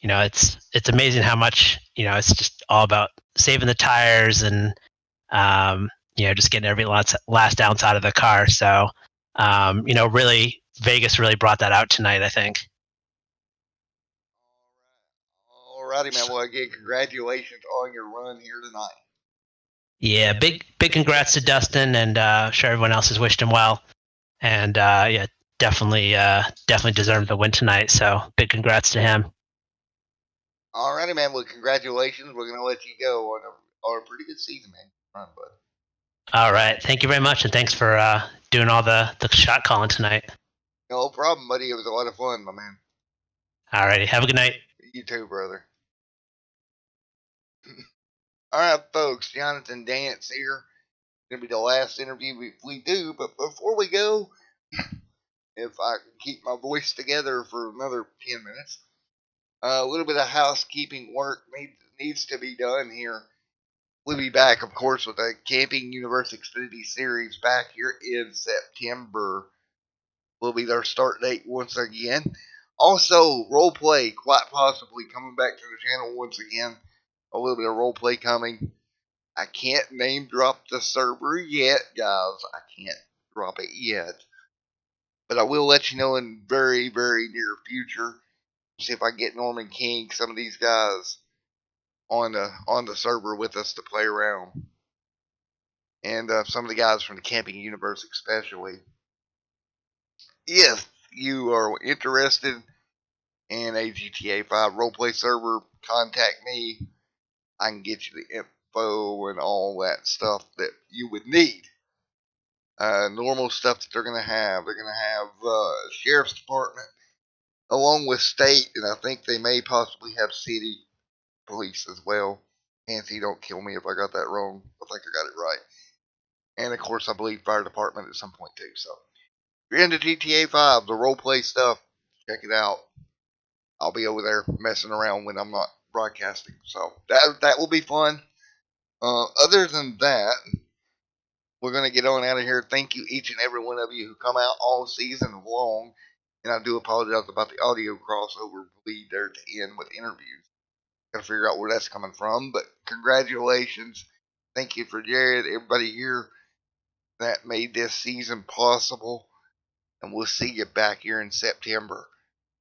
it's amazing how much, it's just all about saving the tires and just getting every last ounce out of the car. So really Vegas really brought that out tonight, I think. Alrighty, man. Well, again, congratulations on your run here tonight. Yeah, big congrats to Dustin, and sure everyone else has wished him well. And definitely deserved the win tonight. So big congrats to him. Alrighty, man. Well, congratulations. We're gonna let you go on a pretty good season, man. Run, bud. All right. Thank you very much, and thanks for doing all the shot calling tonight. No problem, buddy. It was a lot of fun, my man. All righty. Have a good night. You too, brother. All right, folks. Jonathan Dance here. Gonna be the last interview we do, but before we go, if I can keep my voice together for another 10 minutes, a little bit of housekeeping work needs to be done here. We'll be back, of course, with the Camping Universe Xfinity Series back here in September. Will be their start date once again. Also, roleplay, quite possibly coming back to the channel once again. A little bit of roleplay coming. I can't name drop the server yet, guys. I can't drop it yet. But I will let you know in very, very near future. See if I can get Norman King, some of these guys on the server with us to play around. And some of the guys from the Camping Universe especially. If you are interested in a GTA 5 roleplay server, contact me. I can get you the info and all that stuff that you would need. Normal stuff that they're going to have. They're going to have Sheriff's Department along with State, and I think they may possibly have City. police as well. Nancy, don't kill me if I got that wrong. I think I got it right. And of course, I believe fire department at some point too. So if you're into GTA 5, the roleplay stuff, check it out. I'll be over there messing around when I'm not broadcasting. So that will be fun. Other than that, we're going to get on out of here. Thank you, each and every one of you who come out all season long. And I do apologize about the audio crossover bleed there at the end with interviews. Got to figure out where that's coming from. But congratulations. Thank you for Jared, everybody here that made this season possible. And we'll see you back here in September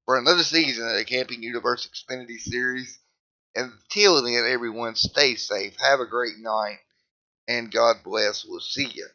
for another season of the Camping Universe Xfinity Series. And until then, everyone, stay safe. Have a great night. And God bless. We'll see you